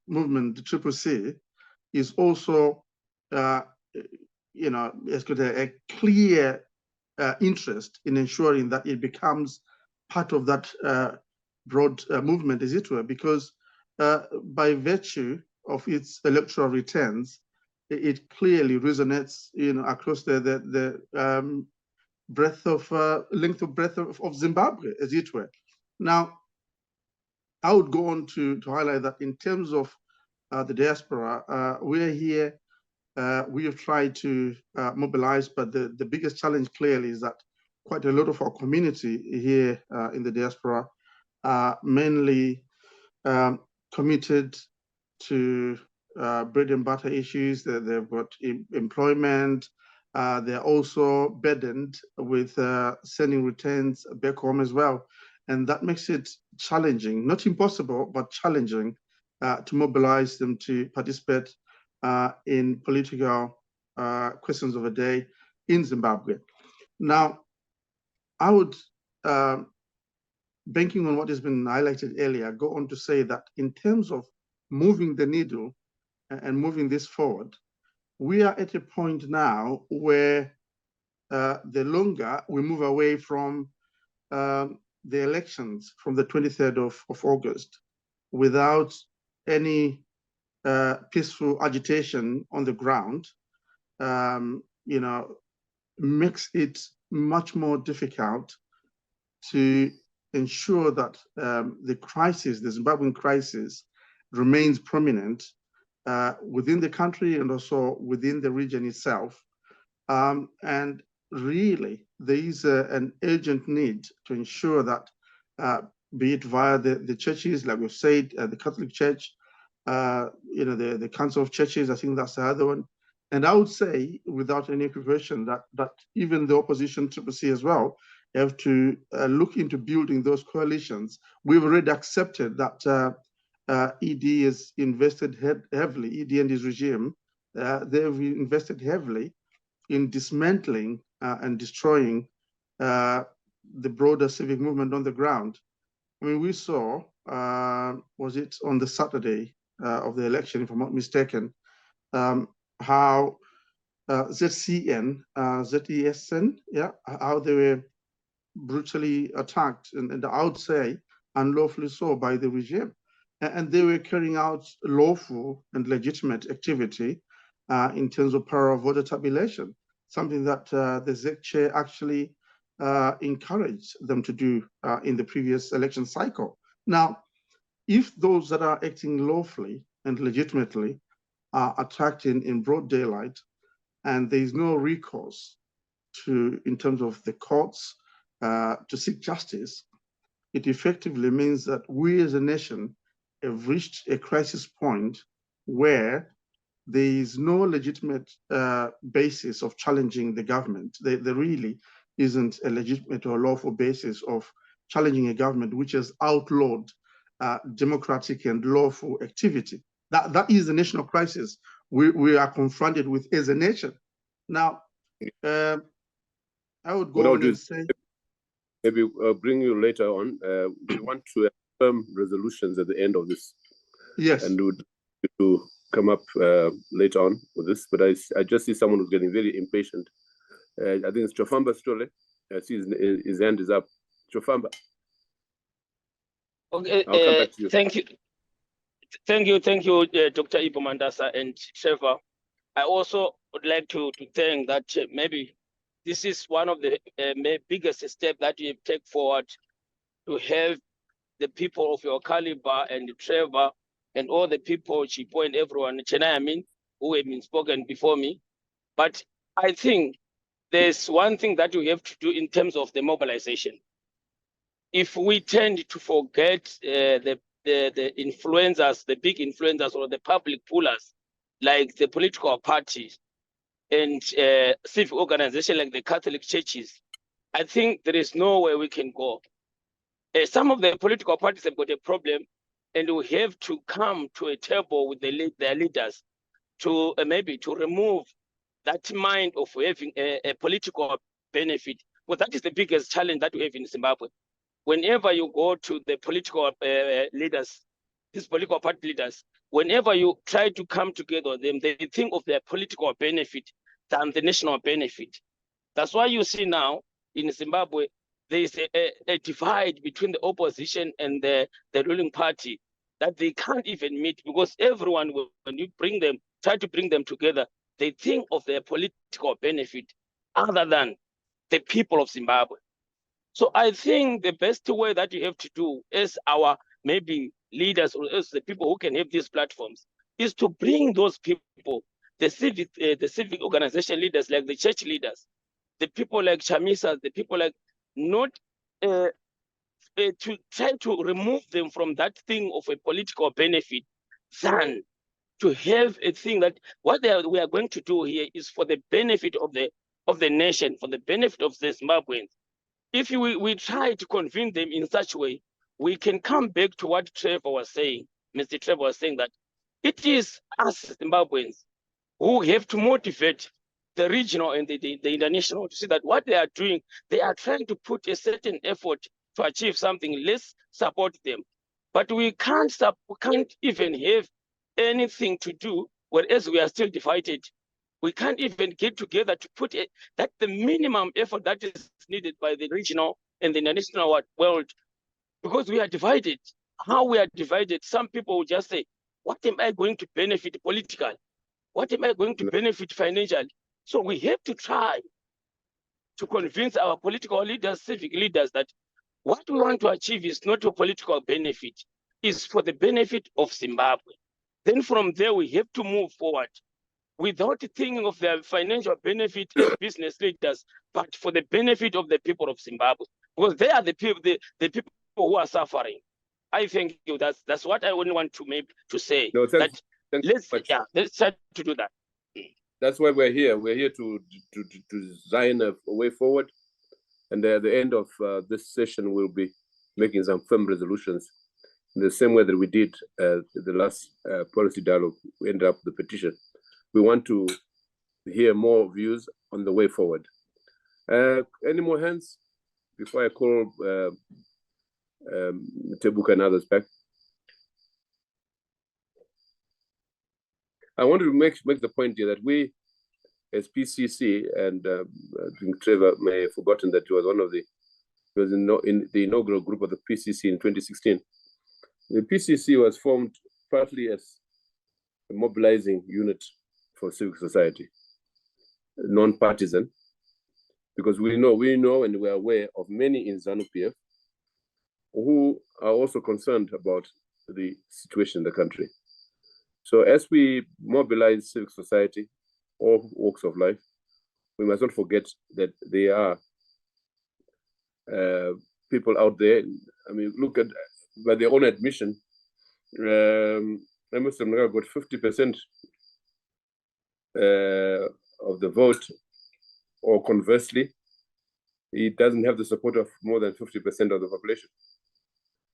movement, the CCC, is also, has got a clear interest in ensuring that it becomes part of that broad movement, as it were, because by virtue of its electoral returns, it clearly resonates, across the length of breadth of Zimbabwe, as it were. Now, I would go on to highlight that in terms of the diaspora, we're here. We have tried to mobilize, but the biggest challenge clearly is that quite a lot of our community here in the diaspora are mainly committed to bread and butter issues. They've got employment. They're also burdened with sending returns back home as well. And that makes it challenging, not impossible, but challenging to mobilize them to participate in political questions of the day in Zimbabwe. Now, I would, banking on what has been highlighted earlier, go on to say that in terms of moving the needle and moving this forward, we are at a point now where the longer we move away from the elections from the 23rd of August without any peaceful agitation on the ground, you know, makes it much more difficult to ensure that the crisis, the Zimbabwean crisis, remains prominent within the country and also within the region itself. And really, there is an urgent need to ensure that, be it via the churches, like we've said, the Catholic Church, you know, the Council of Churches, I think that's the other one. And I would say, without any equivocation, that even the opposition CCC as well have to look into building those coalitions. We've already accepted that ED has invested heavily, ED and his regime, they've invested heavily in dismantling and destroying the broader civic movement on the ground. I mean, we saw, was it on the Saturday of the election, if I'm not mistaken, how ZCN, ZESN, yeah, how they were brutally attacked, and I would say unlawfully so by the regime. And they were carrying out lawful and legitimate activity in terms of power of voter tabulation, something that the ZEC chair actually encouraged them to do in the previous election cycle. Now, if those that are acting lawfully and legitimately are attacked in broad daylight, and there is no recourse in terms of the courts to seek justice, it effectively means that we as a nation have reached a crisis point where there is no legitimate basis of challenging the government. There really isn't a legitimate or lawful basis of challenging a government which has outlawed democratic and lawful activity. That is the national crisis we are confronted with as a nation. Now, I would go on and say, maybe bring you later on. We want to affirm resolutions at the end of this. Yes. And would to come up later on with this, but I just see someone who's getting very impatient. I think it's Chofamba Stole. I see his hand is up. Chofamba. Okay, I'll come back to you. Thank you, Dr. Ibo Mandasa and Trevor. I also would like to thank that maybe this is one of the biggest steps that you take forward to help the people of your caliber and Trevor and all the people, Chipo and everyone, who have been spoken before me. But I think there's one thing that we have to do in terms of the mobilization. If we tend to forget the influencers, the big influencers or the public pullers, like the political parties and civic organizations like the Catholic churches, I think there is nowhere we can go. Some of the political parties have got a problem, and we have to come to a table with their leaders to maybe to remove that mind of having a political benefit. Well, that is the biggest challenge that we have in Zimbabwe. Whenever you go to the political leaders, these political party leaders, whenever you try to come together with them, they think of their political benefit than the national benefit. That's why you see now in Zimbabwe, there is a divide between the opposition and the ruling party that they can't even meet, because everyone, when you try to bring them together, they think of their political benefit other than the people of Zimbabwe. So I think the best way that you have to do is our maybe leaders or as the people who can have these platforms, is to bring those people, the civic organization leaders, like the church leaders, the people like Chamisa, the people like not to try to remove them from that thing of a political benefit, than to have a thing that what we are going to do here is for the benefit of the nation, for the benefit of the Zimbabweans. If we try to convince them in such a way, we can come back to what Trevor was saying. Mr. Trevor was saying that it is us Zimbabweans who have to motivate the regional and the international to see that what they are doing, they are trying to put a certain effort to achieve something. Let's support them. But we can't even have anything to do, whereas we are still divided. We can't even get together to put that the minimum effort that is needed by the regional and the international world, because we are divided. How we are divided, some people will just say, what am I going to benefit politically? What am I going to benefit financially? So we have to try to convince our political leaders, civic leaders, that what we want to achieve is not a political benefit, it's for the benefit of Zimbabwe. Then from there, we have to move forward without thinking of their financial benefit as business leaders, but for the benefit of the people of Zimbabwe, because they are the people, the people who are suffering. I thank you. That's what I only want to say. No, thanks let's much. try to do that. That's why we're here. We're here to design a way forward. And at the end of this session, we'll be making some firm resolutions in the same way that we did the last policy dialogue. We ended up with the petition. We want to hear more views on the way forward. Any more hands before I call Tebuka and others back? I want to make the point here that we, as PCC, and I think Trevor may have forgotten that he was one of the, he was in the inaugural group of the PCC in 2016. The PCC was formed partly as a mobilizing unit for civic society, non-partisan, because we know and we are aware of many in ZANU-PF who are also concerned about the situation in the country. So as we mobilize civic society, all walks of life, we must not forget that there are people out there. I mean, look at, by their own admission, Emerson got 50% of the vote, or conversely, he doesn't have the support of more than 50% of the population.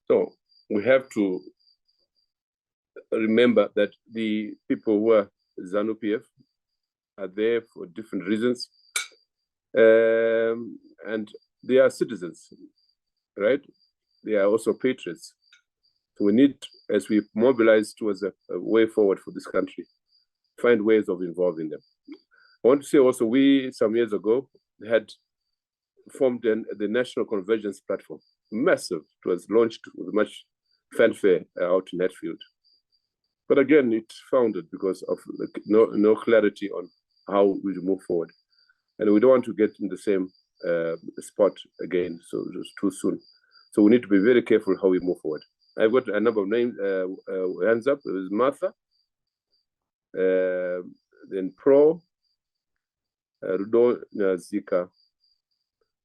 So we have to remember that the people who are ZANU-PF are there for different reasons, and they are citizens, right? They are also patriots. So we need, as we mobilize towards a way forward for this country, find ways of involving them. I want to say also, we, some years ago, had formed the National Convergence Platform. Massive. It was launched with much fanfare out in Hatfield. But again, it foundered because of no clarity on how we move forward. And we don't want to get in the same spot again, so just too soon. So we need to be very careful how we move forward. I've got a number of names, hands up. There is Martha, then Pro, Rudo, Zika,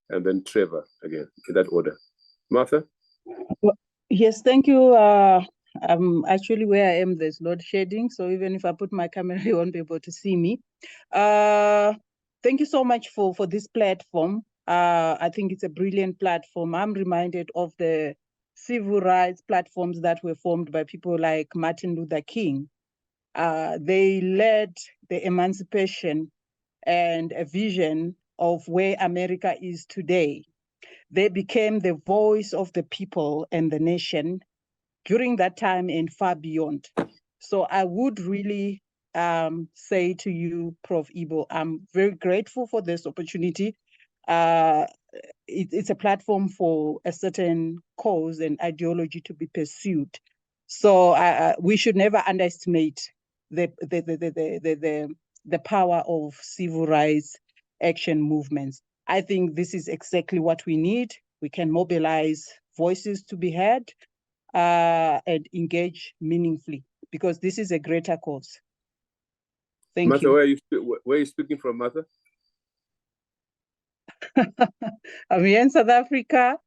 and then Trevor again, in that order. Martha? Yes, thank you. Actually, where I am, there's load shedding, so even if I put my camera, you won't be able to see me. Thank you so much for this platform. I think it's a brilliant platform. I'm reminded of the civil rights platforms that were formed by people like Martin Luther King. They led the emancipation and a vision of where America is today. They became the voice of the people and the nation during that time and far beyond. So I would really say to you, Prof. Ibo, I'm very grateful for this opportunity. It's a platform for a certain cause and ideology to be pursued. So we should never underestimate the power of civil rights action movements. I think this is exactly what we need. We can mobilize voices to be heard and engage meaningfully. because this is a greater cause. Thank Martha, you. where are you speaking from, Martha? I'm here in South Africa.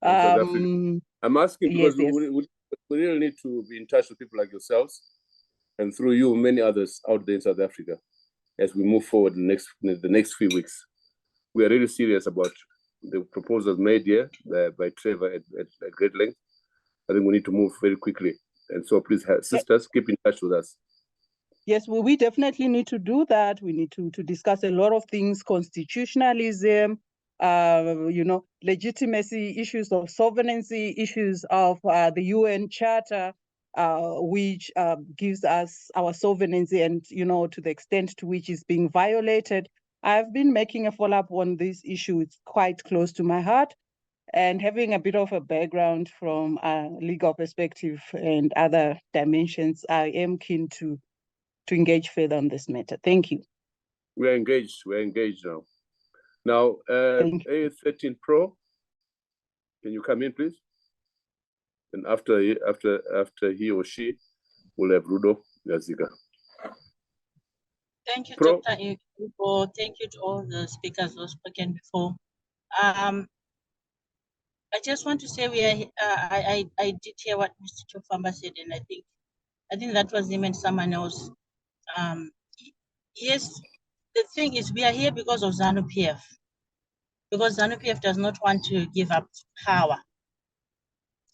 In South Africa. I'm asking because yes. we really need to be in touch with people like yourselves, and through you, many others out there in South Africa, as we move forward in the next few weeks. We are really serious about the proposals made here by Trevor at great length. I think we need to move very quickly. And so please, sisters, keep in touch with us. Yes, well, we definitely need to do that. We need to discuss a lot of things, constitutionalism, legitimacy, issues of sovereignty, issues of the UN Charter, which gives us our sovereignty and, to the extent to which it's being violated. I've been making a follow-up on this issue. It's quite close to my heart. And having a bit of a background from a legal perspective and other dimensions, I am keen to engage further on this matter. Thank you. We're engaged now. Now, A13 Pro, can you come in, please? And after he or she, we'll have Rudo Yazika. Thank you, Dr. Ibo. Thank you to all the speakers who have spoken before. I just want to say I did hear what Mr. Chofamba said, and I think that was him and someone else. Yes, the thing is we are here because of ZANU-PF, because ZANU-PF does not want to give up power.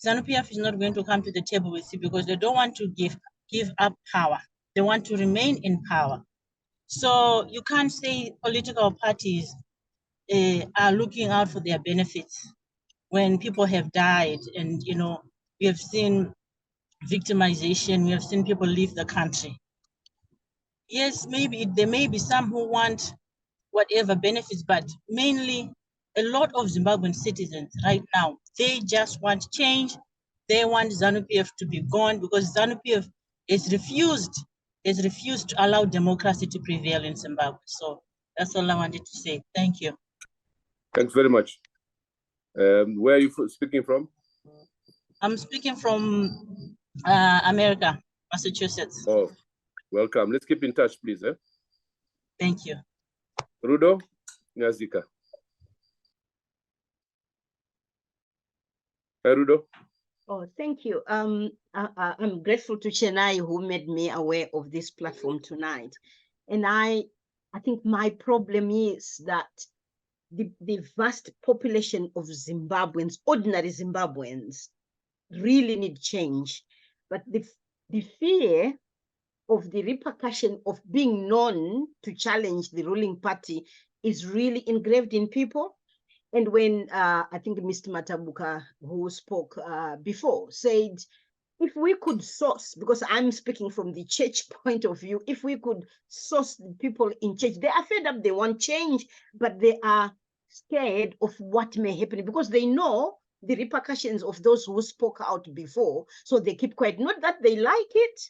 ZANU-PF is not going to come to the table with you because they don't want to give up power. They want to remain in power. So you can't say political parties are looking out for their benefits when people have died, and we have seen victimization, we have seen people leave the country. Yes, maybe there may be some who want whatever benefits, but mainly a lot of Zimbabwean citizens right now, they just want change. They want ZANU-PF to be gone because ZANU-PF has refused to allow democracy to prevail in Zimbabwe. So that's all I wanted to say. Thank you. Thanks very much. Where are you speaking from? I'm speaking from America, Massachusetts. Oh, welcome. Let's keep in touch, please. Thank you. Rudo Yazika. Hi, Rudo. Oh, thank you. I'm grateful to Chennai who made me aware of this platform tonight. And I think my problem is that the vast population of Zimbabweans, ordinary Zimbabweans, really need change. But the fear of the repercussion of being known to challenge the ruling party is really engraved in people. And when I think Mr. Matabuka, who spoke before, said, if we could source, because I'm speaking from the church point of view, if we could source the people in church, they are fed up, they want change, but they are scared of what may happen because they know the repercussions of those who spoke out before, so they keep quiet. Not that they like it.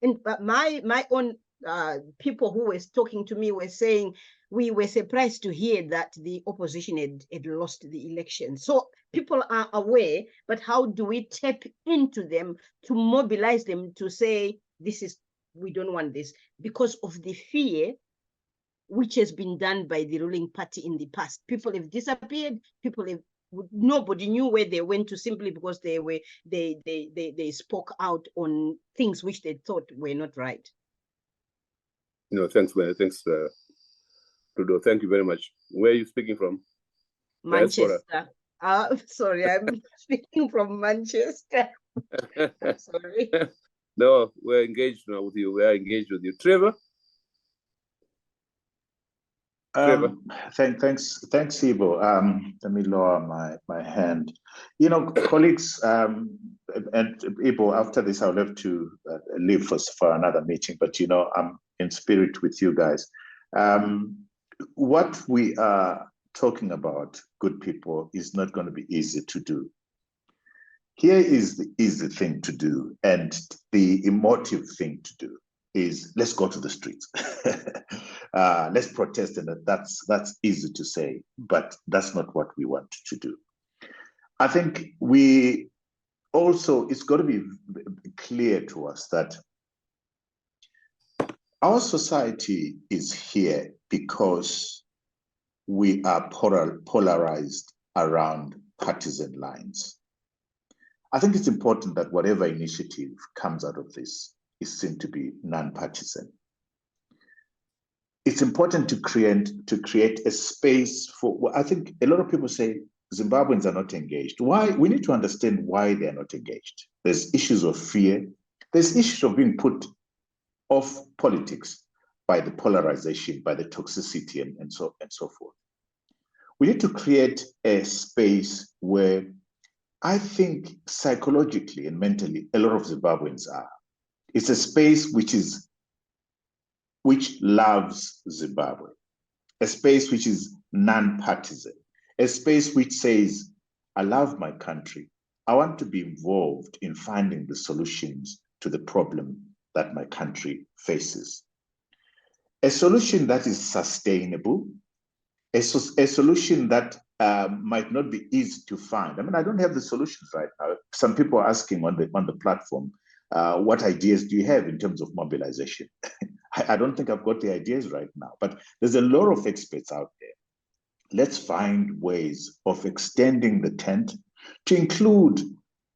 And my own people who were talking to me were saying, we were surprised to hear that the opposition had lost the election. So people are aware, but how do we tap into them to mobilize them to say, we don't want this, because of the fear which has been done by the ruling party in the past. People have disappeared, nobody knew where they went to simply because they spoke out on things which they thought were not right. No, thanks, man. Thanks, Rudo. Thank you very much. Where are you speaking from? Manchester. Sorry, I'm speaking from Manchester. Sorry. No, we're engaged now with you. We are engaged with you. Trevor? Thanks, Ibo. Let me lower my hand. Colleagues, and Ibo, after this, I'll have to leave for another meeting, but I'm in spirit with you guys. What we are talking about, good people, is not going to be easy to do. Here is the easy thing to do, and the emotive thing to do is let's go to the streets. Let's protest, and that's easy to say, but that's not what we want to do. I think it's got to be clear to us that our society is here because we are polarized around partisan lines. I think it's important that whatever initiative comes out of this is seen to be non-partisan. It's important to create a space for, well, I think a lot of people say Zimbabweans are not engaged. Why? We need to understand why they're not engaged. There's issues of fear. There's issues of being put off politics by the polarization, by the toxicity, and so forth. We need to create a space where I think psychologically and mentally, a lot of Zimbabweans are. It's a space which loves Zimbabwe, a space which is non-partisan, a space which says, I love my country. I want to be involved in finding the solutions to the problem that my country faces. A solution that is sustainable, a solution that might not be easy to find. I mean, I don't have the solutions right now. Some people are asking on the platform, what ideas do you have in terms of mobilization? I don't think I've got the ideas right now, but there's a lot of experts out there. Let's find ways of extending the tent to include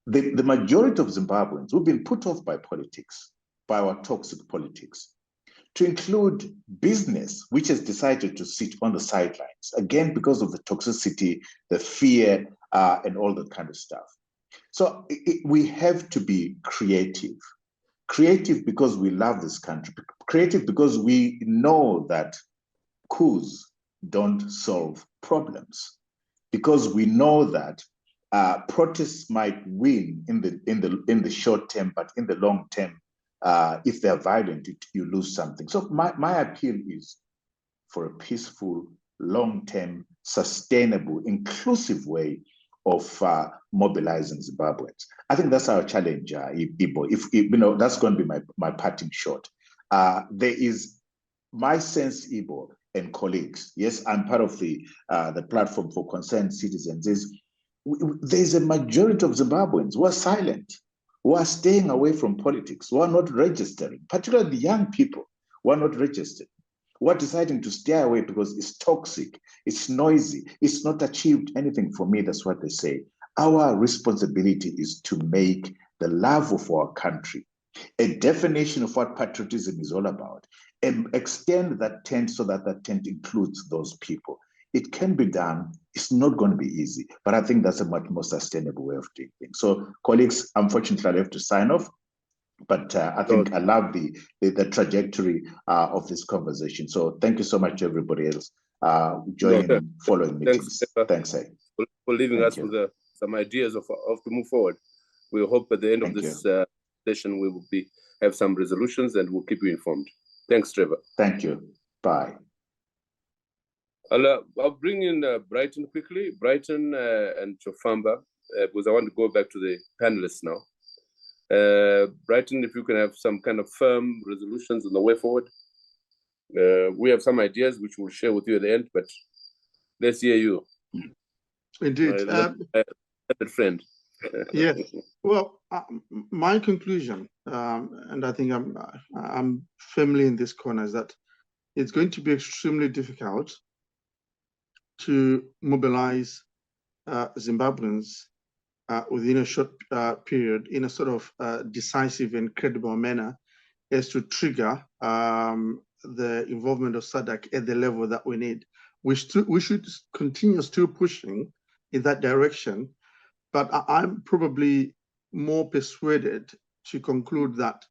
the majority of Zimbabweans who've been put off by politics, by our toxic politics, to include business, which has decided to sit on the sidelines, again, because of the toxicity, the fear, and all that kind of stuff. So we have to be creative. Creative because we love this country. Creative because we know that coups don't solve problems. Because we know that protests might win in the short term, but in the long term, if they're violent, you lose something. So my appeal is for a peaceful, long-term, sustainable, inclusive way of mobilizing Zimbabweans. I think that's our challenge, Ibo. If that's going to be my parting shot. There is my sense, Ibo and colleagues. Yes, I'm part of the platform for concerned citizens. There's a majority of Zimbabweans who are silent, who are staying away from politics, who are not registering, particularly the young people who are not registered, who are deciding to stay away because it's toxic, it's noisy, it's not achieved anything for me. That's what they say. Our responsibility is to make the love of our country a definition of what patriotism is all about, and extend that tent so that that tent includes those people. It can be done. It's not going to be easy, but I think that's a much more sustainable way of doing things. So, colleagues, unfortunately, I have to sign off, but I think I love the trajectory of this conversation. So, thank you so much, everybody else, joining and following meetings. Thanks, for leaving us with some ideas of to move forward. We hope at the end of this session we will have some resolutions, and we'll keep you informed. Thanks, Trevor. Thank you. Bye. I'll bring in Brighton quickly, Brighton and Chofamba, because I want to go back to the panelists now. Brighton, if you can have some kind of firm resolutions on the way forward. We have some ideas which we'll share with you at the end, but let's hear you. Indeed. Friend. Yes. Well, my conclusion, and I think I'm firmly in this corner, is that it's going to be extremely difficult to mobilize Zimbabweans within a short period in a sort of decisive and credible manner as to trigger the involvement of SADC at the level that we need. We should continue still pushing in that direction, but I'm probably more persuaded to conclude that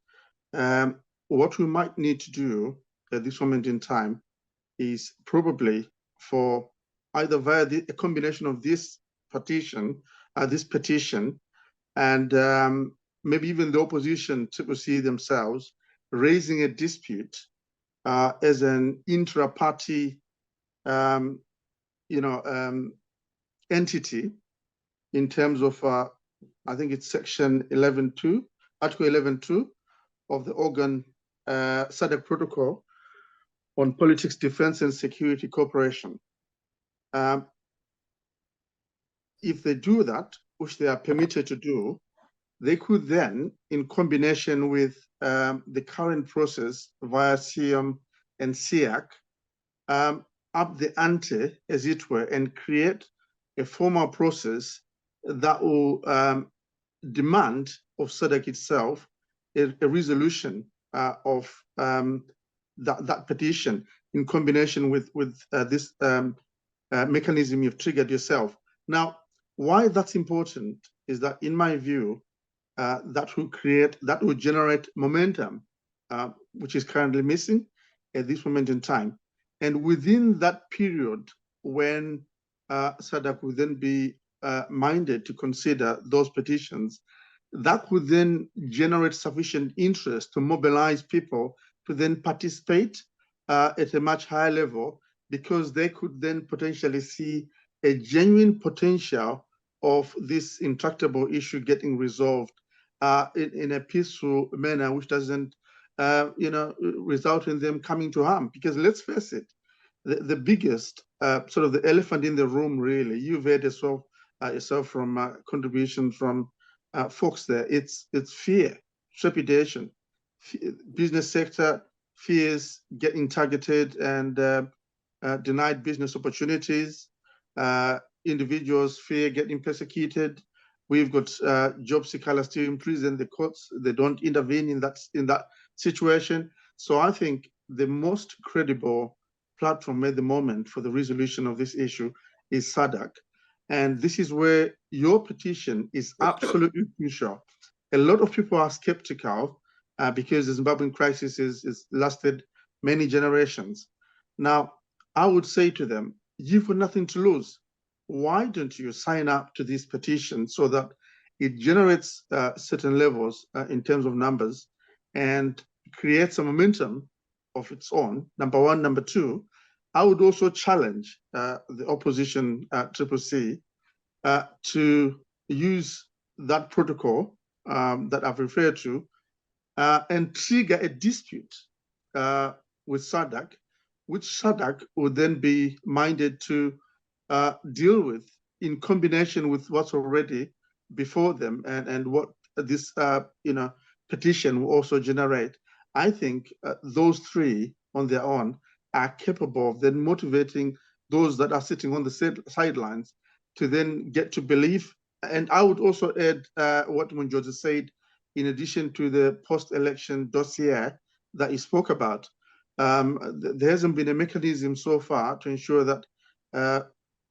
what we might need to do at this moment in time is probably for either via a combination of this petition, and maybe even the opposition to see themselves raising a dispute as an intra-party, entity in terms of, I think it's section 11.2, article 11.2 of the organ SADC protocol on politics, defense, and security cooperation. If they do that, which they are permitted to do, they could then, in combination with the current process via CM and SIAC, up the ante, as it were, and create a formal process that will demand of SADC itself a resolution of that petition in combination with this mechanism you've triggered yourself. Now, why that's important is that, in my view, that will generate momentum, which is currently missing at this moment in time. And within that period, when SADC will then be minded to consider those petitions, that would then generate sufficient interest to mobilize people to then participate at a much higher level, because they could then potentially see a genuine potential of this intractable issue getting resolved in a peaceful manner, which doesn't result in them coming to harm. Because let's face it, the biggest sort of the elephant in the room, really, you've heard yourself from contributions from folks there, it's fear, trepidation. Business sector fears getting targeted and denied business opportunities. Individuals fear getting persecuted. We've got job seekers still in prison. The courts, they don't intervene in that situation. So I think the most credible platform at the moment for the resolution of this issue is SADC. And this is where your petition is absolutely crucial. A lot of people are skeptical because the Zimbabwean crisis is lasted many generations. Now, I would say to them, you've got nothing to lose. Why don't you sign up to this petition so that it generates certain levels in terms of numbers and creates a momentum of its own, number one. Number two, I would also challenge the opposition CCC to use that protocol that I've referred to and trigger a dispute with SADC, which SADC would then be minded to deal with in combination with what's already before them and what this petition will also generate. I think those three on their own are capable of then motivating those that are sitting on the sidelines to then get to believe. And I would also add what Munjoza said, in addition to the post-election dossier that he spoke about. There hasn't been a mechanism so far to ensure that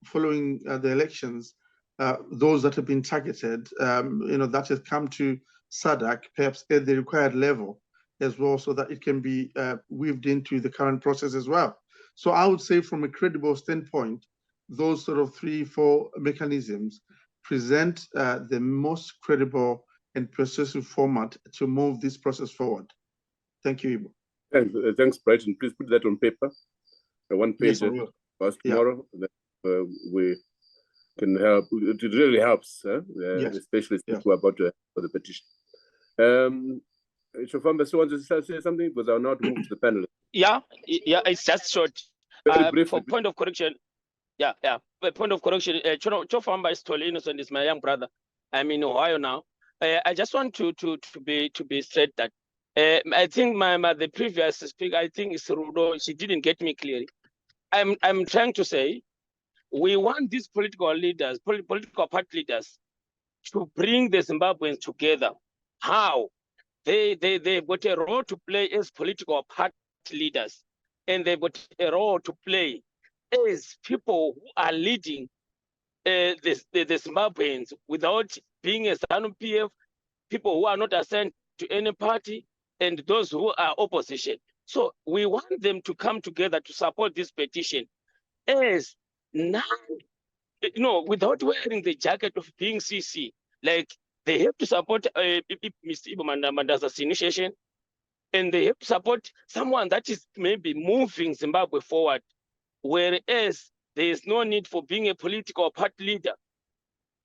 following the elections, those that have been targeted, that has come to SADC, perhaps at the required level as well, so that it can be weaved into the current process as well. So I would say, from a credible standpoint, those sort of 3-4 mechanisms present the most credible and persuasive format to move this process forward. Thank you, Ibo. Thanks, Brighton. Please put that on paper. One page for us tomorrow. Yeah. We can help. It really helps, especially since we're about to for the petition. Shofamba still wants to say something, because I'll not move to the panel. Yeah, it's just short. Very brief. For point of correction. But point of correction, Chofamba is totally innocent, is my young brother. I'm in Ohio now. I just want to be straight that I think the previous speaker, I think is Rudo, she didn't get me clearly. I'm trying to say, we want these political leaders, political party leaders, to bring the Zimbabweans together. How? They've got a role to play as political party leaders, and they've got a role to play as people who are leading the Zimbabweans without being a ZANU-PF, people who are not assigned to any party, and those who are opposition. So we want them to come together to support this petition as now, without wearing the jacket of being CC. Like, they have to support Mr. Ibo Mandaza's initiation, and they have to support someone that is maybe moving Zimbabwe forward, whereas there is no need for being a political party leader.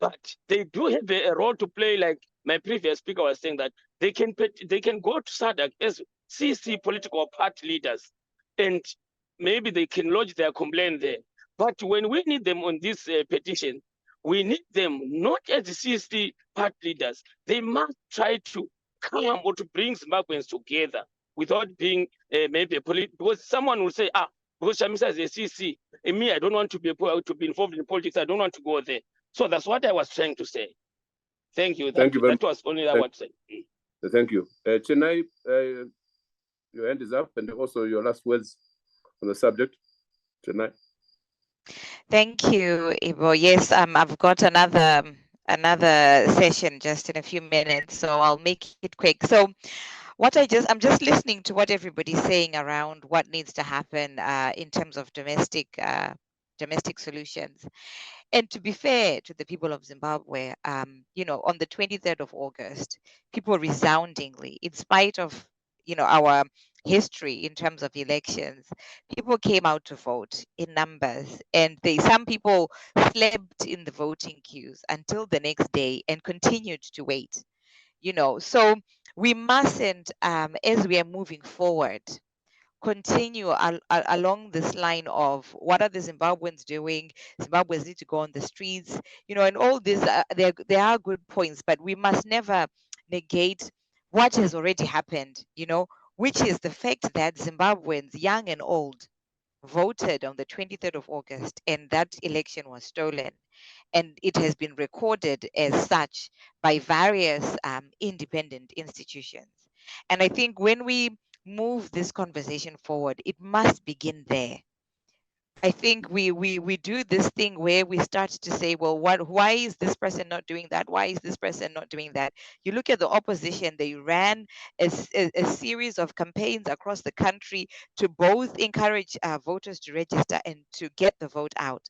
But they do have a role to play, like my previous speaker was saying, that they can go to SADC as CC political party leaders, and maybe they can lodge their complaint there. But when we need them on this petition, we need them not as the CST part leaders. They must try to come or to bring Zimbabweans together without being maybe a because someone will say, because Chamisa is a CC, and me, I don't want to be involved in politics. I don't want to go there. So that's what I was trying to say. Thank you. Thank you very That was only I want to say. Thank you. Chennai, your hand is up, and also your last words on the subject. Chennai. Thank you, Ibo. Yes, I've got another session just in a few minutes, so I'll make it quick. So I'm just listening to what everybody's saying around what needs to happen in terms of domestic solutions. And to be fair to the people of Zimbabwe, on the 23rd of August, people resoundingly, in spite of our history in terms of elections, people came out to vote in numbers, and some people slept in the voting queues until the next day and continued to wait. So we mustn't, as we are moving forward, continue along this line of what are the Zimbabweans doing? Zimbabweans need to go on the streets, and all these. There are good points, but we must never negate what has already happened. Which is the fact that Zimbabweans, young and old, voted on the 23rd of August, and that election was stolen. And it has been recorded as such by various independent institutions. And I think when we move this conversation forward, it must begin there. I think we do this thing where we start to say, well, why is this person not doing that? Why is this person not doing that? You look at the opposition, they ran a series of campaigns across the country to both encourage voters to register and to get the vote out.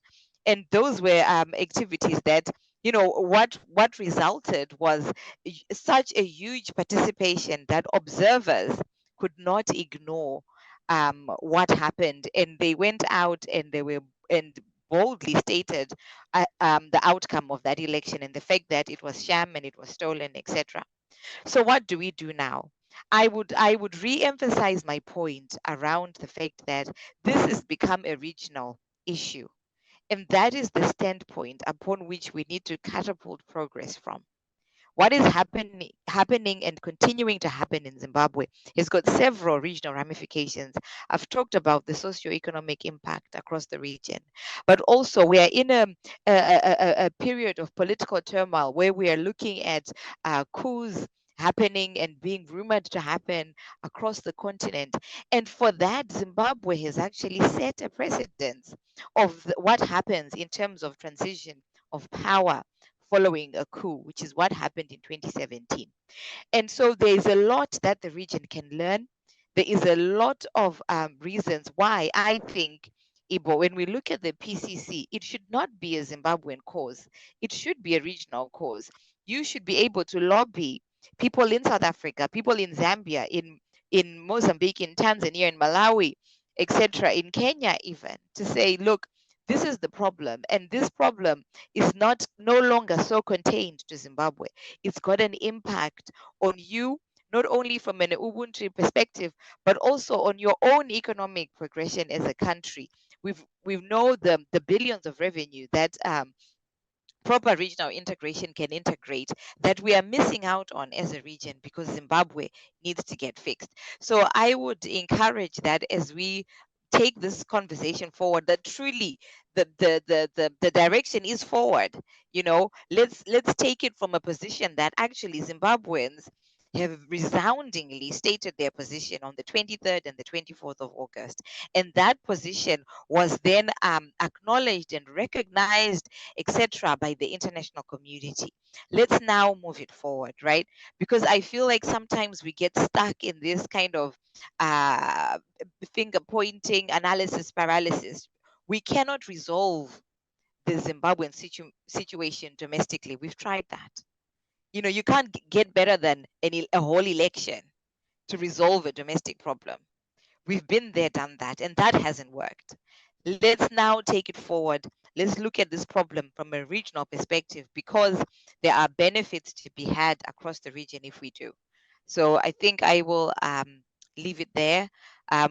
And those were activities that, what resulted was such a huge participation that observers could not ignore what happened, and they went out and boldly stated the outcome of that election and the fact that it was sham and it was stolen, etc. So what do we do now? I would re-emphasize my point around the fact that this has become a regional issue, and that is the standpoint upon which we need to catapult progress from. What is happening and continuing to happen in Zimbabwe has got several regional ramifications. I've talked about the socioeconomic impact across the region, but also we are in a period of political turmoil where we are looking at coups happening and being rumored to happen across the continent. And for that, Zimbabwe has actually set a precedent of what happens in terms of transition of power following a coup, which is what happened in 2017. And so there is a lot that the region can learn. There is a lot of reasons why I think, Ibo, when we look at the PCC, it should not be a Zimbabwean cause. It should be a regional cause. You should be able to lobby people in South Africa, people in Zambia, in Mozambique, in Tanzania, in Malawi, etc., in Kenya even, to say, look, this is the problem, and this problem is no longer so contained to Zimbabwe. It's got an impact on you, not only from an Ubuntu perspective, but also on your own economic progression as a country. We know the billions of revenue that proper regional integration can integrate that we are missing out on as a region because Zimbabwe needs to get fixed. So I would encourage that as we take this conversation forward, that truly the direction is forward. Let's take it from a position that actually Zimbabweans have resoundingly stated their position on the 23rd and the 24th of August. And that position was then acknowledged and recognized, etc., by the international community. Let's now move it forward, right? Because I feel like sometimes we get stuck in this kind of finger pointing analysis paralysis. We cannot resolve the Zimbabwean situation domestically. We've tried that. You can't get better than a whole election to resolve a domestic problem. We've been there, done that, and that hasn't worked. Let's now take it forward. Let's look at this problem from a regional perspective, because there are benefits to be had across the region if we do. So I think I will leave it there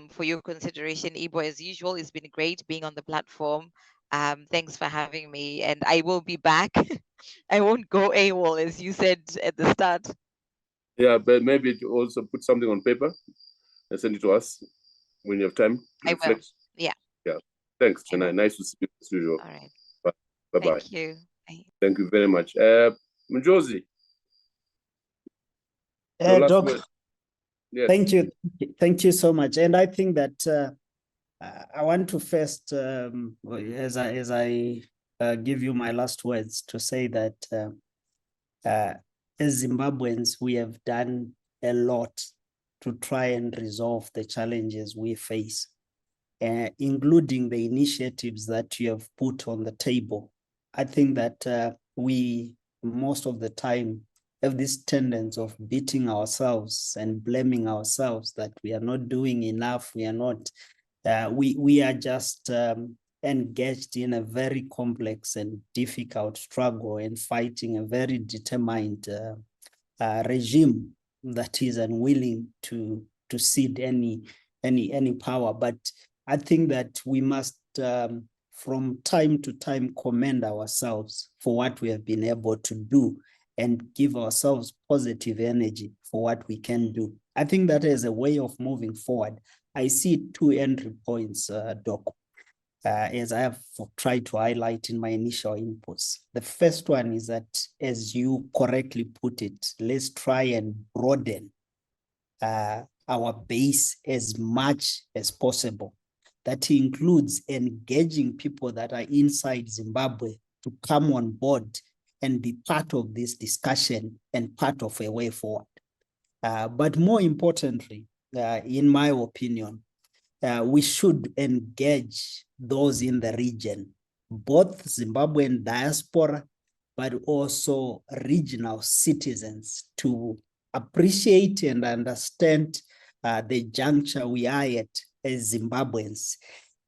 for your consideration. Ibo, as usual, it's been great being on the platform. Thanks for having me, and I will be back. I won't go AWOL, as you said at the start. Yeah, but maybe also put something on paper and send it to us when you have time to I will. reflect. Yeah. Yeah. Thanks, I will. Chennai. Nice to see you as usual. All right. Bye-bye. Thank you. Bye. Thank you very much. Mjozi, your last Doc, word. Yes. thank you so much. And I think that I want to first, as I give you my last words, to say that as Zimbabweans, we have done a lot to try and resolve the challenges we face, including the initiatives that you have put on the table. I think that we, most of the time, have this tendency of beating ourselves and blaming ourselves that we are not doing enough, we are not, we are just engaged in a very complex and difficult struggle and fighting a very determined regime that is unwilling to cede any power. But I think that we must, from time to time, commend ourselves for what we have been able to do and give ourselves positive energy for what we can do. I think that is a way of moving forward. I see two entry points, Doc, as I have tried to highlight in my initial inputs. The first one is that, as you correctly put it, let's try and broaden our base as much as possible. That includes engaging people that are inside Zimbabwe to come on board and be part of this discussion and part of a way forward. But more importantly, in my opinion, we should engage those in the region, both Zimbabwean diaspora, but also regional citizens, to appreciate and understand the juncture we are at as Zimbabweans.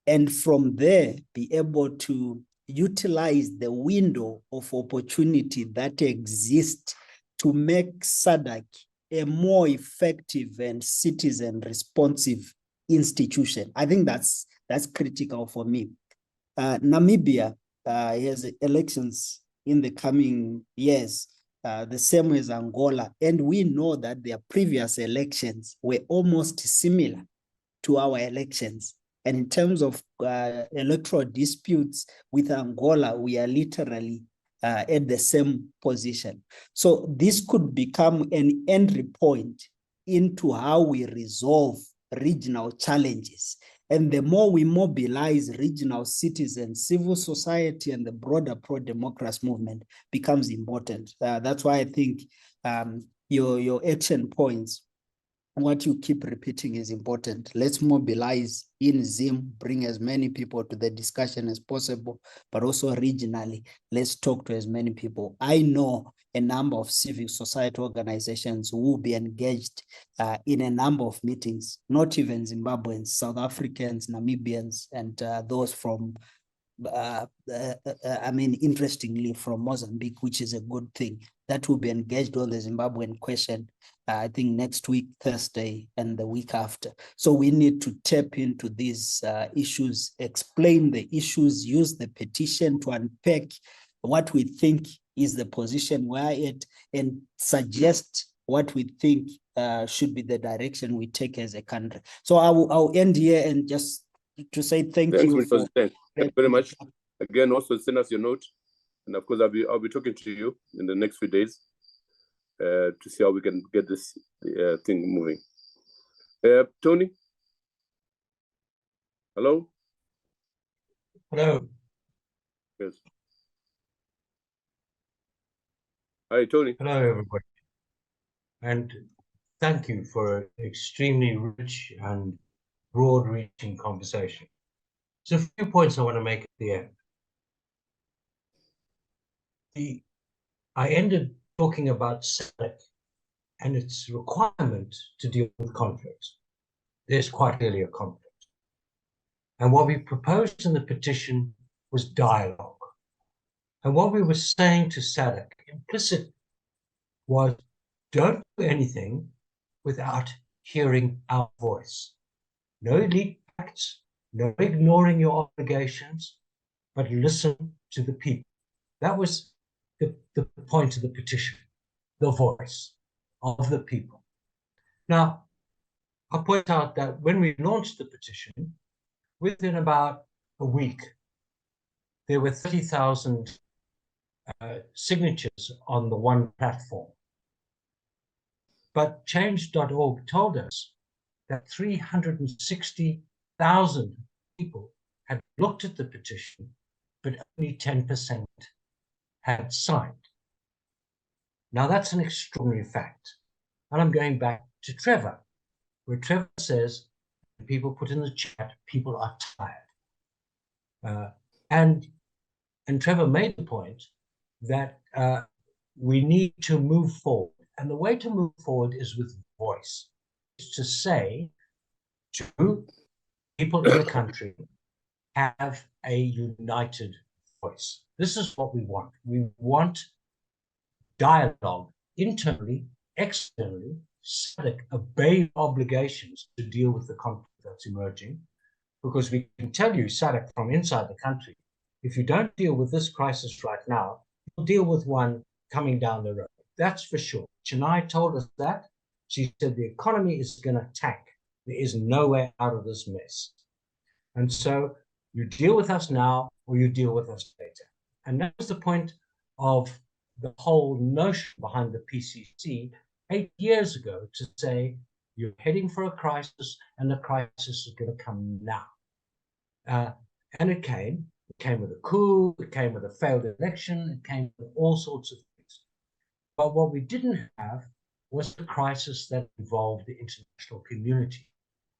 And from there, be able to utilize the window of opportunity that exists to make SADC a more effective and citizen responsive institution. I think that's critical for me. Namibia has elections in the coming years, the same as Angola, and we know that their previous elections were almost similar to our elections. And in terms of electoral disputes with Angola, we are literally at the same position. So this could become an entry point into how we resolve regional challenges. And the more we mobilize regional citizens, civil society, and the broader pro-democracy movement becomes important. That's why I think your action points, what you keep repeating, is important. Let's mobilize in Zim, bring as many people to the discussion as possible, but also regionally, let's talk to as many people. I know a number of civil society organizations who will be engaged in a number of meetings, not even Zimbabweans, South Africans, Namibians, and those from interestingly, from Mozambique, which is a good thing, that will be engaged on the Zimbabwean question, I think next week, Thursday, and the week after. So we need to tap into these issues, explain the issues, use the petition to unpack what we think is the position we're at, and suggest what we think should be the direction we take as a country. So I'll end here and just to say thank you. Thank you very much. Again, also send us your note, and of course I'll be talking to you in the next few days to see how we can get this thing moving. Tony, hello. Hello. Yes. Hi, Tony. Hello, everybody, and thank you for an extremely rich and broad-reaching conversation. So a few points I want to make at the end. I ended talking about SADC and its requirement to deal with conflict. There's quite clearly a conflict. And what we proposed in the petition was dialogue. And what we were saying to SADC implicit was, don't do anything without hearing our voice. No elite acts, no ignoring your obligations, but listen to the people. That was the point of the petition, the voice of the people. Now, I'll point out that when we launched the petition, within about a week, there were 30,000 signatures on the one platform. But change.org told us that 360,000 people had looked at the petition, but only 10% had signed. Now that's an extraordinary fact. And I'm going back to Trevor, where Trevor says, people put in the chat, people are tired. And Trevor made the point that we need to move forward. And the way to move forward is with voice. It's to say to people in the country, have a united voice. This is what we want. We want dialogue internally, externally. SADC obey obligations to deal with the conflict that's emerging, because we can tell you, SADC, from inside the country, if you don't deal with this crisis right now, you'll deal with one coming down the road. That's for sure. Chennai told us that. She said the economy is going to tank. There is no way out of this mess. And so you deal with us now, or you deal with us later. And that was the point of the whole notion behind the PCC 8 years ago, to say you're heading for a crisis, and the crisis is going to come now. And it came with a coup, it came with a failed election, it came with all sorts of things. But what we didn't have was the crisis that involved the international community.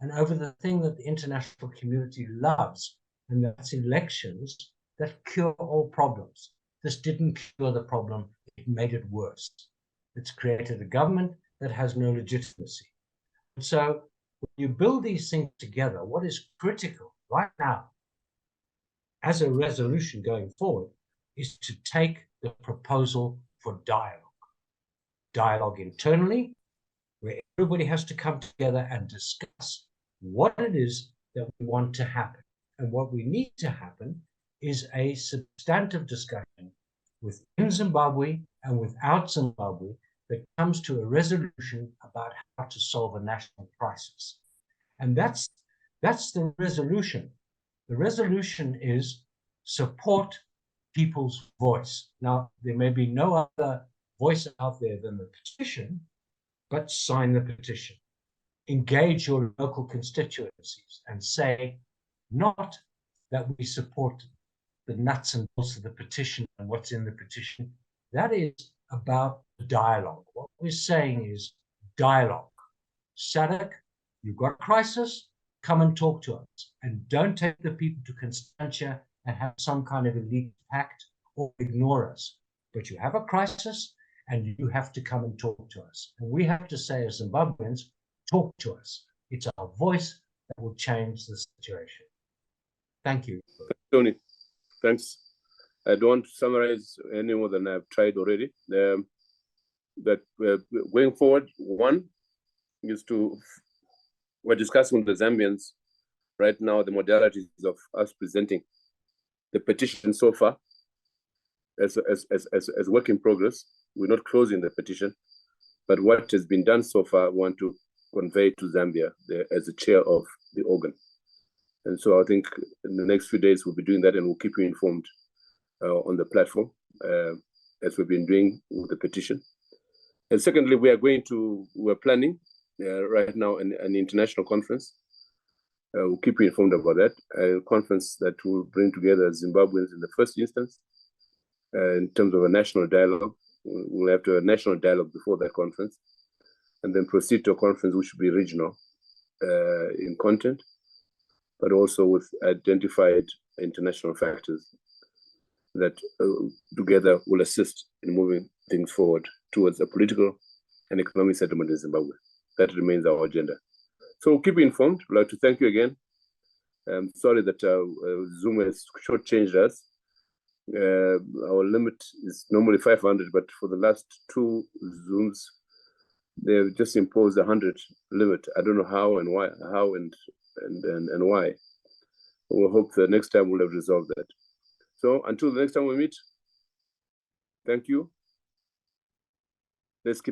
And over the thing that the international community loves, and that's elections that cure all problems. This didn't cure the problem, it made it worse. It's created a government that has no legitimacy. And so when you build these things together, what is critical right now as a resolution going forward is to take the proposal for dialogue. Dialogue internally, where everybody has to come together and discuss what it is that we want to happen. And what we need to happen is a substantive discussion within Zimbabwe and without Zimbabwe that comes to a resolution about how to solve a national crisis. And that's the resolution. The resolution is support people's voice. Now, there may be no other voice out there than the petition, but sign the petition. Engage your local constituencies and say, not that we support the nuts and bolts of the petition and what's in the petition. That is about dialogue. What we're saying is dialogue. SADC, you've got a crisis, come and talk to us. And don't take the people to Constantia and have some kind of elite pact or ignore us. But you have a crisis and you have to come and talk to us. And we have to say as Zimbabweans, talk to us. It's our voice that will change the situation. Thank you. Tony, thanks. I don't want to summarize any more than I've tried already. That going forward, one is we're discussing with the Zambians right now the modalities of us presenting the petition so far as work in progress. We're not closing the petition, but what has been done so far, we want to convey to Zambia as the chair of the organ. And so I think in the next few days we'll be doing that, and we'll keep you informed on the platform as we've been doing with the petition. And secondly, we're planning right now an international conference. We'll keep you informed about that. A conference that will bring together Zimbabweans in the first instance. In terms of a national dialogue, we'll have to have a national dialogue before that conference, and then proceed to a conference which will be regional in content, but also with identified international factors that together will assist in moving things forward towards a political and economic settlement in Zimbabwe. That remains our agenda. So we'll keep you informed. I'd like to thank you again. I'm sorry that Zoom has shortchanged us. Our limit is normally 500, but for the last 2 Zooms, they've just imposed 100 limit. I don't know how and why, and why. We'll hope the next time we'll have resolved that. So until the next time we meet, thank you. Let's keep